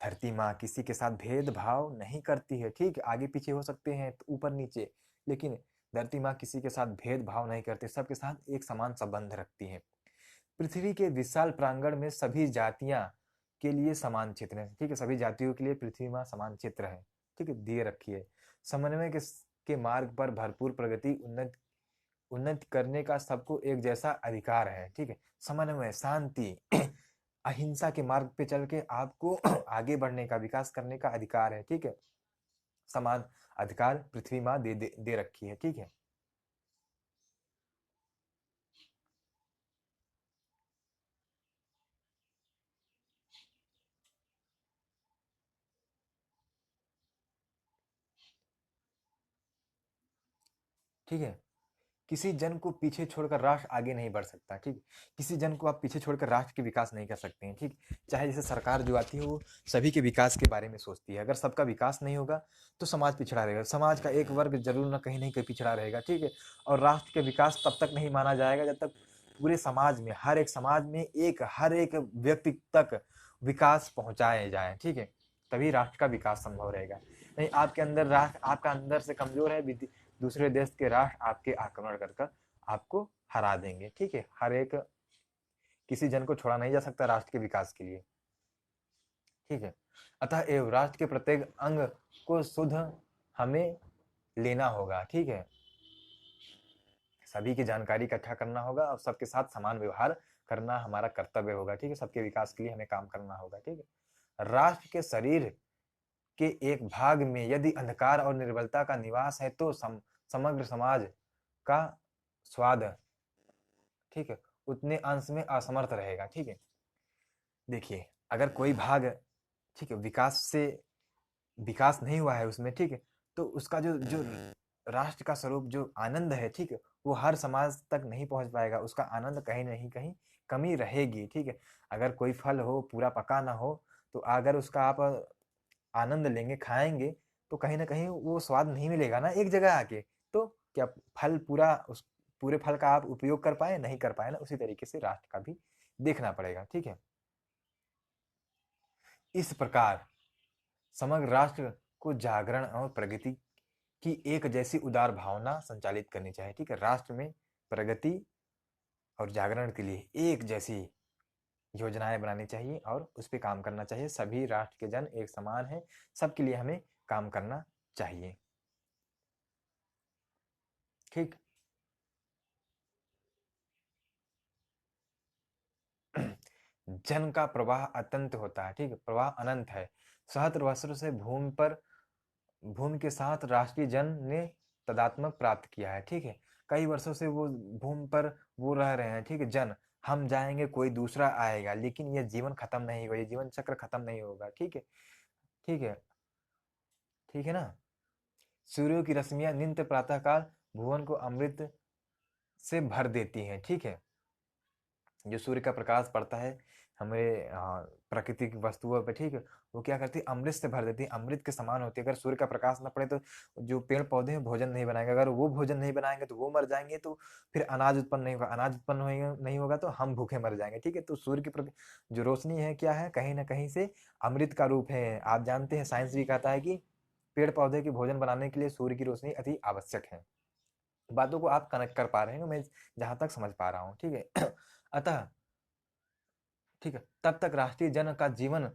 धरती माँ किसी के साथ भेदभाव नहीं करती है, ठीक। आगे पीछे हो सकते हैं, ऊपर नीचे, लेकिन धरती माँ किसी के साथ भेदभाव नहीं करती, सबके साथ एक समान संबंध रखती है। पृथ्वी के विशाल प्रांगण में सभी जातियां के लिए समान क्षेत्र है, ठीक है, सभी जातियों के लिए पृथ्वी माँ समान क्षेत्र है, ठीक है, दिए रखी है। समन्वय के मार्ग पर भरपूर प्रगति उन्नति करने का सबको एक जैसा अधिकार है, ठीक है। समन्वय, शांति, अहिंसा के मार्ग पे चल के आपको आगे बढ़ने का, विकास करने का अधिकार है, ठीक है। समान अधिकार पृथ्वी माँ दे रखी है, ठीक है। ठीक है, किसी जन को पीछे छोड़कर राष्ट्र आगे नहीं बढ़ सकता, ठीक। किसी जन को आप पीछे छोड़कर राष्ट्र के विकास नहीं कर सकते हैं, ठीक। चाहे जैसे सरकार जो आती है वो सभी के विकास के बारे में सोचती है, अगर सबका विकास नहीं होगा तो समाज पिछड़ा रहेगा, समाज का एक वर्ग जरूर ना कहीं नहीं कहीं पिछड़ा रहेगा, ठीक है। और राष्ट्र के विकास तब तक नहीं माना जाएगा जब तक पूरे समाज में, हर एक समाज में हर एक व्यक्ति तक विकास पहुंचाए जाए, ठीक है, तभी राष्ट्र का विकास संभव रहेगा। नहीं, आपके अंदर राष्ट्र आपका अंदर से कमजोर है, दूसरे देश के राष्ट्र आपके आक्रमण कर आपको हरा देंगे, ठीक है। हर एक किसी जन को छोड़ा नहीं जा सकता राष्ट्र के विकास के लिए, ठीक है। अतः एवं राष्ट्र के प्रत्येक अंग को शुद्ध हमें लेना होगा, ठीक है। सभी की जानकारी इकट्ठा करना होगा और सबके साथ समान व्यवहार करना हमारा कर्तव्य होगा, ठीक है। सबके विकास के लिए हमें काम करना होगा, ठीक है। राष्ट्र के शरीर के एक भाग में यदि अंधकार और निर्बलता का निवास है तो समग्र समाज का स्वाद, ठीक है, उतने अंश में असमर्थ रहेगा, ठीक है। देखिए, अगर कोई भाग, ठीक है, विकास नहीं हुआ है उसमें, ठीक है, तो उसका जो जो राष्ट्र का स्वरूप जो आनंद है, ठीक है, वो हर समाज तक नहीं पहुंच पाएगा, उसका आनंद कहीं नहीं कहीं कमी रहेगी, ठीक है। अगर कोई फल हो पूरा पका ना हो तो अगर उसका आप आनंद लेंगे, खाएंगे, तो कहीं ना कहीं वो स्वाद नहीं मिलेगा ना एक जगह आके, तो क्या फल पूरा उस पूरे फल का आप उपयोग कर पाए, नहीं कर पाए ना। उसी तरीके से राष्ट्र का भी देखना पड़ेगा, ठीक है। इस प्रकार समग्र राष्ट्र को जागरण और प्रगति की एक जैसी उदार भावना संचालित करनी चाहिए, ठीक है। राष्ट्र में प्रगति और जागरण के लिए एक जैसी योजनाएं बनानी चाहिए और उस पर काम करना चाहिए। सभी राष्ट्र के जन एक समान हैं, सबके लिए हमें काम करना चाहिए, ठीक। जन का प्रवाह अत्यंत होता है, ठीक है, प्रवाह अनंत है। सहस्त्र वर्षों से भूमि के साथ राष्ट्रीय जन ने तदात्मक प्राप्त किया है, ठीक है। कई वर्षों से वो भूमि पर वो रह रहे हैं, ठीक है, जन। हम जाएंगे कोई दूसरा आएगा, लेकिन ये जीवन खत्म नहीं होगा, ये जीवन चक्र खत्म नहीं होगा, ठीक है, ठीक है, ठीक है ना। सूर्यों की रश्मियां नित्य प्रातःकाल भुवन को अमृत से भर देती हैं, ठीक है। जो सूर्य का प्रकाश पड़ता है हमारे प्राकृतिक वस्तुओं पे, ठीक है, वो क्या करती है, अमृत से भर देती है, अमृत के समान होती है। अगर सूर्य का प्रकाश ना पड़े तो जो पेड़ पौधे हैं भोजन नहीं बनाएंगे, अगर वो भोजन नहीं बनाएंगे तो वो मर जाएंगे, तो फिर अनाज उत्पन्न नहीं होगा, अनाज उत्पन्न नहीं होगा तो हम भूखे मर जाएंगे, ठीक है। तो सूर्य की जो रोशनी है क्या है, कहीं ना कहीं से अमृत का रूप है। आप जानते हैं साइंस भी कहता है कि पेड़ पौधे के भोजन बनाने के लिए सूर्य की रोशनी अति आवश्यक है। बातों को आप कनेक्ट कर पा रहे हैं, मैं जहां तक समझ पा रहा हूँ, ठीक है। अतः, ठीक है, तब तक राष्ट्रीय जन का जीवन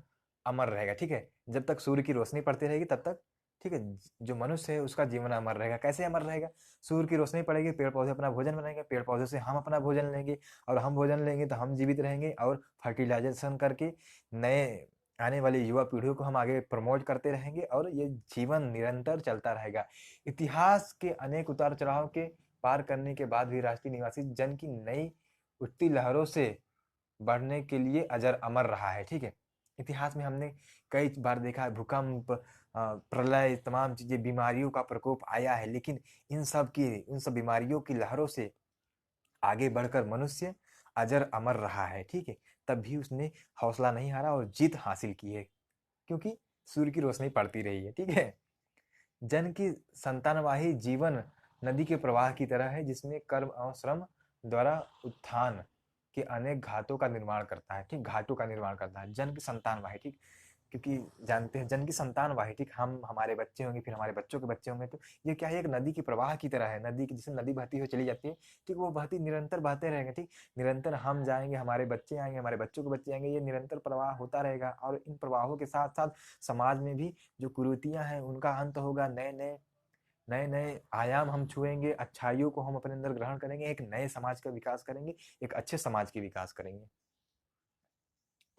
अमर रहेगा, ठीक है। जब तक सूर्य की रोशनी पड़ती रहेगी तब तक ठीक है। जो मनुष्य है उसका जीवन अमर रहेगा। कैसे अमर रहेगा? सूर्य की रोशनी पड़ेगी, पेड़ पौधे अपना भोजन बनाएंगे, पेड़ पौधे से हम अपना भोजन लेंगे, और हम भोजन लेंगे तो हम जीवित रहेंगे, और फर्टिलाइजेशन करके नए आने वाली युवा पीढ़ियों को हम आगे प्रमोट करते रहेंगे, और ये जीवन निरंतर चलता रहेगा। इतिहास के अनेक उतार चढ़ाव के पार करने के बाद भी राष्ट्रीय निवासी जन की नई उठती लहरों से बढ़ने के लिए अजर अमर रहा है। ठीक है। इतिहास में हमने कई बार देखा है, भूकंप, प्रलय, तमाम चीजें, बीमारियों का प्रकोप आया है, लेकिन इन सब बीमारियों की लहरों से आगे बढ़कर मनुष्य अजर अमर रहा है। ठीक है। तब भी उसने हौसला नहीं हारा और जीत हासिल की है, क्योंकि सूर्य की रोशनी पड़ती रही है। ठीक है। जन की संतानवाही जीवन नदी के प्रवाह की तरह है, जिसमें कर्म और श्रम द्वारा उत्थान के अनेक घाटों का निर्माण करता है। ठीक, घाटों का निर्माण करता है जन की संतानवाही। ठीक, क्योंकि जानते हैं जन की संतानवाही, ठीक, हम हमारे बच्चे होंगे, फिर हमारे बच्चों के बच्चे होंगे, तो ये क्या है, एक नदी की प्रवाह की तरह है। नदी की, जैसे नदी बहती हुई चली जाती है, ठीक, वो बहती निरंतर बहते रहेंगे। ठीक, निरंतर हम जाएंगे, हमारे बच्चे आएंगे, हमारे बच्चों के बच्चे आएंगे, ये निरंतर प्रवाह होता रहेगा। और इन प्रवाहों के साथ साथ समाज में भी जो कुरीतियां हैं उनका अंत होगा। नए नए आयाम हम छुएंगे, अच्छाइयों को हम अपने अंदर ग्रहण करेंगे, एक नए समाज का विकास करेंगे, एक अच्छे समाज की विकास करेंगे।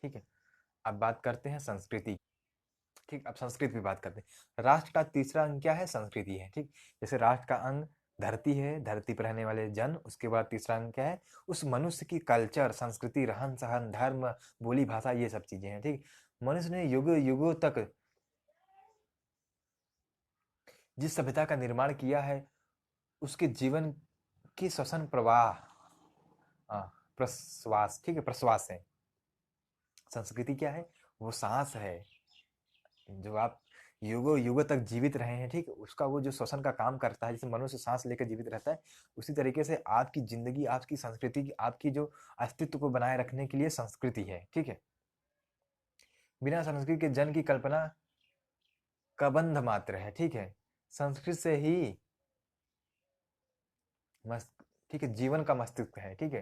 ठीक है। अब बात करते हैं संस्कृति। ठीक, अब संस्कृत की बात करते हैं। राष्ट्र का तीसरा अंग क्या है? संस्कृति है। ठीक, जैसे राष्ट्र का अंग धरती है, धरती पर रहने वाले जन, उसके बाद तीसरा अंग क्या है? उस मनुष्य की कल्चर, संस्कृति, रहन सहन, धर्म, बोली भाषा, ये सब चीजें हैं। ठीक, मनुष्य ने युगों युगों तक जिस सभ्यता का निर्माण किया है, उसके जीवन की श्वसन प्रवाह, प्रश्वास, ठीक है, प्रश्वास है। संस्कृति क्या है? वो सांस है, जो आप युगों युगों तक जीवित रहे हैं। ठीक, उसका वो जो श्वसन का काम करता है, जैसे मनुष्य सांस लेकर जीवित रहता है, उसी तरीके से आपकी जिंदगी, आपकी संस्कृति, आपकी जो अस्तित्व को बनाए रखने के लिए संस्कृति है। ठीक है। बिना संस्कृति के जन की कल्पना कबंध मात्र है। ठीक है। संस्कृत से ही ठीक है, जीवन का मस्तिष्क है। ठीक है।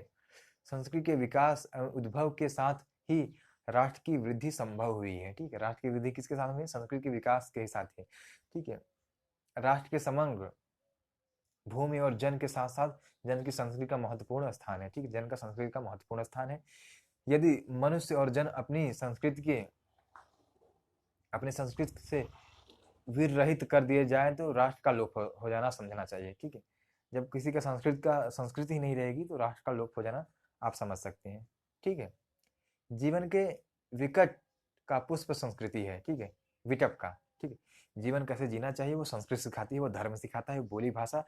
संस्कृति के विकास और उद्भव के साथ ही राष्ट्र की वृद्धि संभव हुई है। ठीक है। राष्ट्र की वृद्धि किसके साथ हुई है? संस्कृति के विकास के साथ ही। ठीक है। राष्ट्र के समग्र भूमि और जन के साथ साथ जन की संस्कृति का महत्वपूर्ण स्थान है। ठीक है। जन का संस्कृति का महत्वपूर्ण स्थान है। यदि मनुष्य और जन अपनी संस्कृति से विरहित कर दिए जाए तो राष्ट्र का लोप हो जाना समझना चाहिए। ठीक है। जब किसी का संस्कृति ही नहीं रहेगी तो राष्ट्र का लोप हो जाना आप समझ सकते हैं। ठीक है। जीवन के विकट का पुष्प संस्कृति है। ठीक है। विटप का। ठीक है। जीवन कैसे जीना चाहिए वो संस्कृत सिखाती है, वो धर्म सिखाता है, वो बोली भाषा,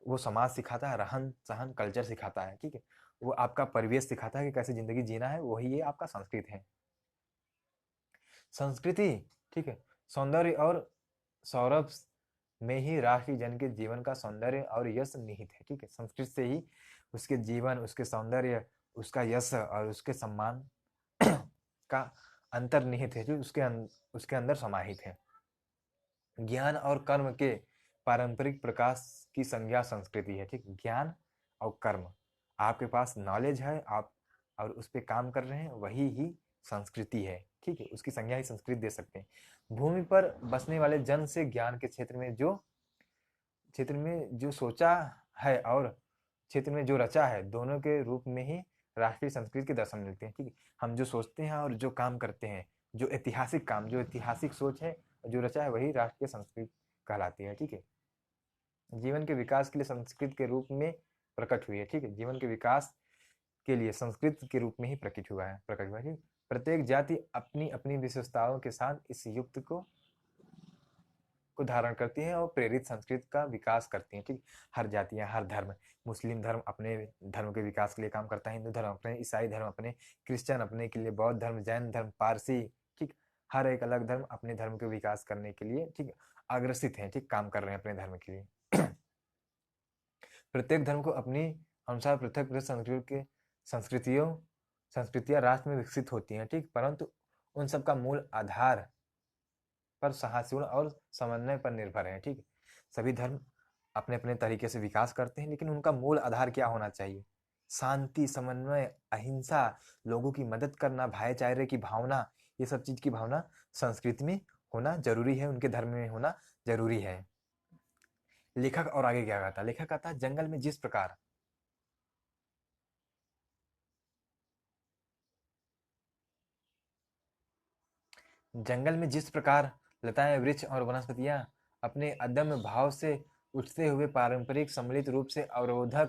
वो समाज सिखाता है, रहन सहन, कल्चर सिखाता है। ठीक है। वो आपका परिवेश सिखाता है कि कैसे जिंदगी जीना है, वही ये आपका संस्कृत है। संस्कृति, ठीक है, सौंदर्य और सौरभ में ही राष्ट्रीय जन के जीवन का सौंदर्य और यश निहित है। ठीक है। संस्कृत से ही उसके जीवन, उसके सौंदर्य, उसका यश और उसके सम्मान का अंतर्निहित है, जो उसके अंदर समाहित है। ज्ञान और कर्म के पारंपरिक प्रकाश की संज्ञा संस्कृति है। ठीक, ज्ञान और कर्म, आपके पास नॉलेज है, आप और उस पर काम कर रहे हैं, वही ही संस्कृति है। ठीक है। उसकी संज्ञा ही संस्कृत दे सकते हैं। भूमि पर बसने वाले जन से ज्ञान के क्षेत्र में जो सोचा है और क्षेत्र में जो रचा है, दोनों के रूप में ही राष्ट्रीय संस्कृति के दर्शन मिलते हैं। ठीक है। हम जो सोचते हैं और जो काम करते हैं, जो ऐतिहासिक काम, जो ऐतिहासिक सोच है, जो रचा है, वही राष्ट्रीय संस्कृति कहलाती है। ठीक है। जीवन के विकास के लिए संस्कृत के रूप में प्रकट हुई है। ठीक है। जीवन के विकास के लिए संस्कृत के रूप में ही प्रकट हुआ है। प्रत्येक जाति अपनी अपनी विशेषताओं के साथ इस युक्त को धारण करती हैं और प्रेरित संस्कृति का विकास करती हैं। ठीक, हर जातियां, हर धर्म, मुस्लिम धर्म अपने धर्म के विकास के लिए काम करता है, हिंदू धर्म अपने, ईसाई धर्म अपने, क्रिश्चियन अपने के लिए, बौद्ध धर्म, जैन धर्म, पारसी, ठीक, हर एक अलग धर्म अपने धर्म के विकास करने के लिए, ठीक, अग्रसित है। ठीक, काम कर रहे हैं अपने धर्म के लिए। प्रत्येक धर्म को अपनी अनुसार पृथक पृथक संस्कृतियां राष्ट्र में विकसित होती हैं। ठीक, परंतु उन सब का मूल आधार पर सहासुण और समन्वय पर निर्भर है। ठीक, सभी धर्म अपने अपने तरीके से विकास करते हैं, लेकिन उनका मूल आधार क्या होना चाहिए? शांति, समन्वय, अहिंसा, लोगों की मदद करना, भाईचारे की भावना, ये सब चीज की भावना संस्कृति में होना जरूरी है, उनके धर्म में होना जरूरी है। लेखक और आगे क्या कहता है, लेखक कहता है जंगल में जिस प्रकार लताएं, वृक्ष और वनस्पतियां अपने अदम्य भाव से उठते हुए पारंपरिक सम्मिलित रूप से अवरोधा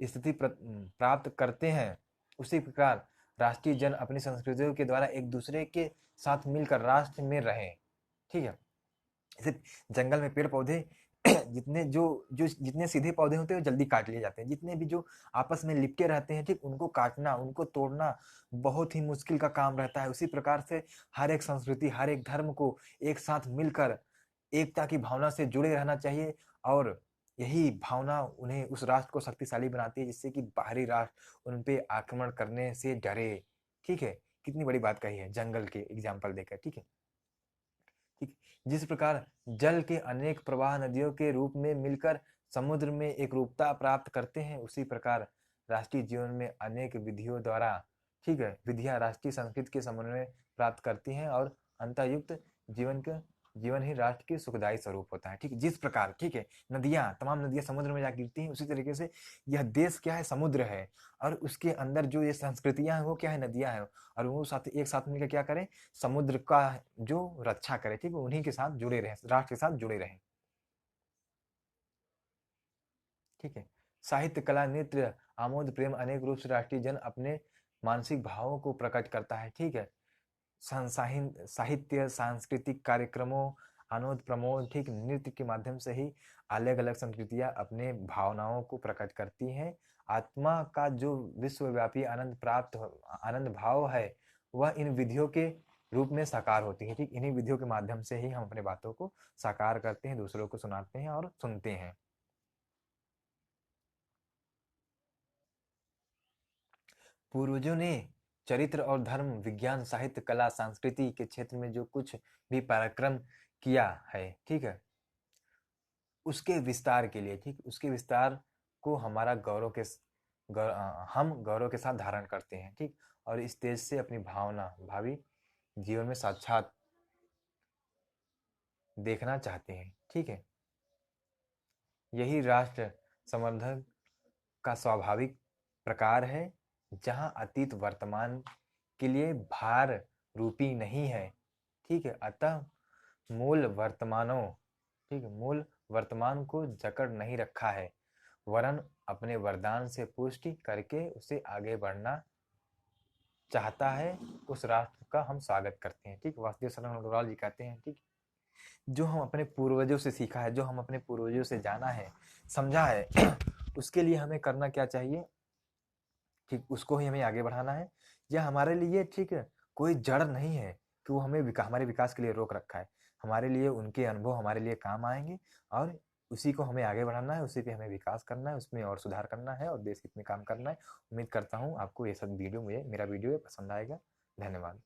स्थिति प्राप्त करते हैं, उसी प्रकार राष्ट्रीय जन अपनी संस्कृतियों के द्वारा एक दूसरे के साथ मिलकर राष्ट्र में रहे। ठीक है, जैसे जंगल में पेड़ पौधे जितने सीधे पौधे होते हैं वो जल्दी काट लिए जाते हैं, जितने भी जो आपस में लिपटे रहते हैं, ठीक, उनको काटना, उनको तोड़ना बहुत ही मुश्किल का काम रहता है। उसी प्रकार से हर एक संस्कृति, हर एक धर्म को एक साथ मिलकर एकता की भावना से जुड़े रहना चाहिए, और यही भावना उन्हें उस राष्ट्र को शक्तिशाली बनाती है, जिससे कि बाहरी राष्ट्र उन पे आक्रमण करने से डरे। ठीक है, कितनी बड़ी बात कही है जंगल के एग्जाम्पल देकर। ठीक है, ठीक, जिस प्रकार जल के अनेक प्रवाह नदियों के रूप में मिलकर समुद्र में एक रूपता प्राप्त करते हैं, उसी प्रकार राष्ट्रीय जीवन में अनेक विधियों द्वारा, ठीक है, विधियां राष्ट्रीय संस्कृति के समन्वय प्राप्त करती हैं, और अंतयुक्त जीवन ही राष्ट्र की सुखदायी स्वरूप होता है। ठीक, जिस प्रकार, ठीक है, तमाम नदियां समुद्र में जा गिरती हैं, उसी तरीके से यह देश क्या है, समुद्र है, और उसके अंदर जो ये संस्कृतियां हैं वो क्या है, नदियां हैं, और वो एक साथ मिलकर क्या करें, समुद्र का जो रक्षा करे, ठीक है, उन्हीं के साथ जुड़े रहे, राष्ट्र के साथ जुड़े रहे। ठीक है, साहित्य, कला, नृत्य, आमोद प्रेम अनेक रूप से राष्ट्रीय जन अपने मानसिक भावों को प्रकट करता है। ठीक है, साहित्य, सांस्कृतिक कार्यक्रमों, आनोद प्रमोद, ठीक, नृत्य के माध्यम से ही अलग अलग संस्कृतियां अपने भावनाओं को प्रकट करती हैं। आत्मा का जो विश्वव्यापी आनंद भाव है, वह इन विधियों के रूप में साकार होती है। ठीक, इन्हीं विधियों के माध्यम से ही हम अपने बातों को साकार करते हैं, दूसरों को सुनाते हैं और सुनते हैं। पूर्वजों ने चरित्र और धर्म, विज्ञान, साहित्य, कला, संस्कृति के क्षेत्र में जो कुछ भी पराक्रम किया है, ठीक है, उसके विस्तार के लिए, ठीक, उसके विस्तार को हम गौरव के साथ धारण करते हैं। ठीक, और इस तेज से अपनी भावना भावी जीवन में साक्षात देखना चाहते हैं। ठीक है, यही राष्ट्र संवर्धन का स्वाभाविक प्रकार है, जहां अतीत वर्तमान के लिए भार रूपी नहीं है। ठीक है, अतः मूल वर्तमानों ठीक है, मूल वर्तमान को जकड़ नहीं रखा है, वरन अपने वरदान से पुष्टि करके उसे आगे बढ़ना चाहता है। उस राष्ट्र का हम स्वागत करते हैं। ठीक, वासुदेव शरण अग्रवाल जी कहते हैं, ठीक, जो हम अपने पूर्वजों से सीखा है, जो हम अपने पूर्वजों से जाना है, समझा है, उसके लिए हमें करना क्या चाहिए, ठीक, उसको ही हमें आगे बढ़ाना है। यह हमारे लिए, ठीक है, कोई जड़ नहीं है कि वो हमारे विकास के लिए रोक रखा है। हमारे लिए उनके अनुभव हमारे लिए काम आएंगे, और उसी को हमें आगे बढ़ाना है, उसी पे हमें विकास करना है, उसमें और सुधार करना है, और देश हित में काम करना है। उम्मीद करता हूँ आपको ये सब वीडियो मेरा वीडियो पसंद आएगा। धन्यवाद।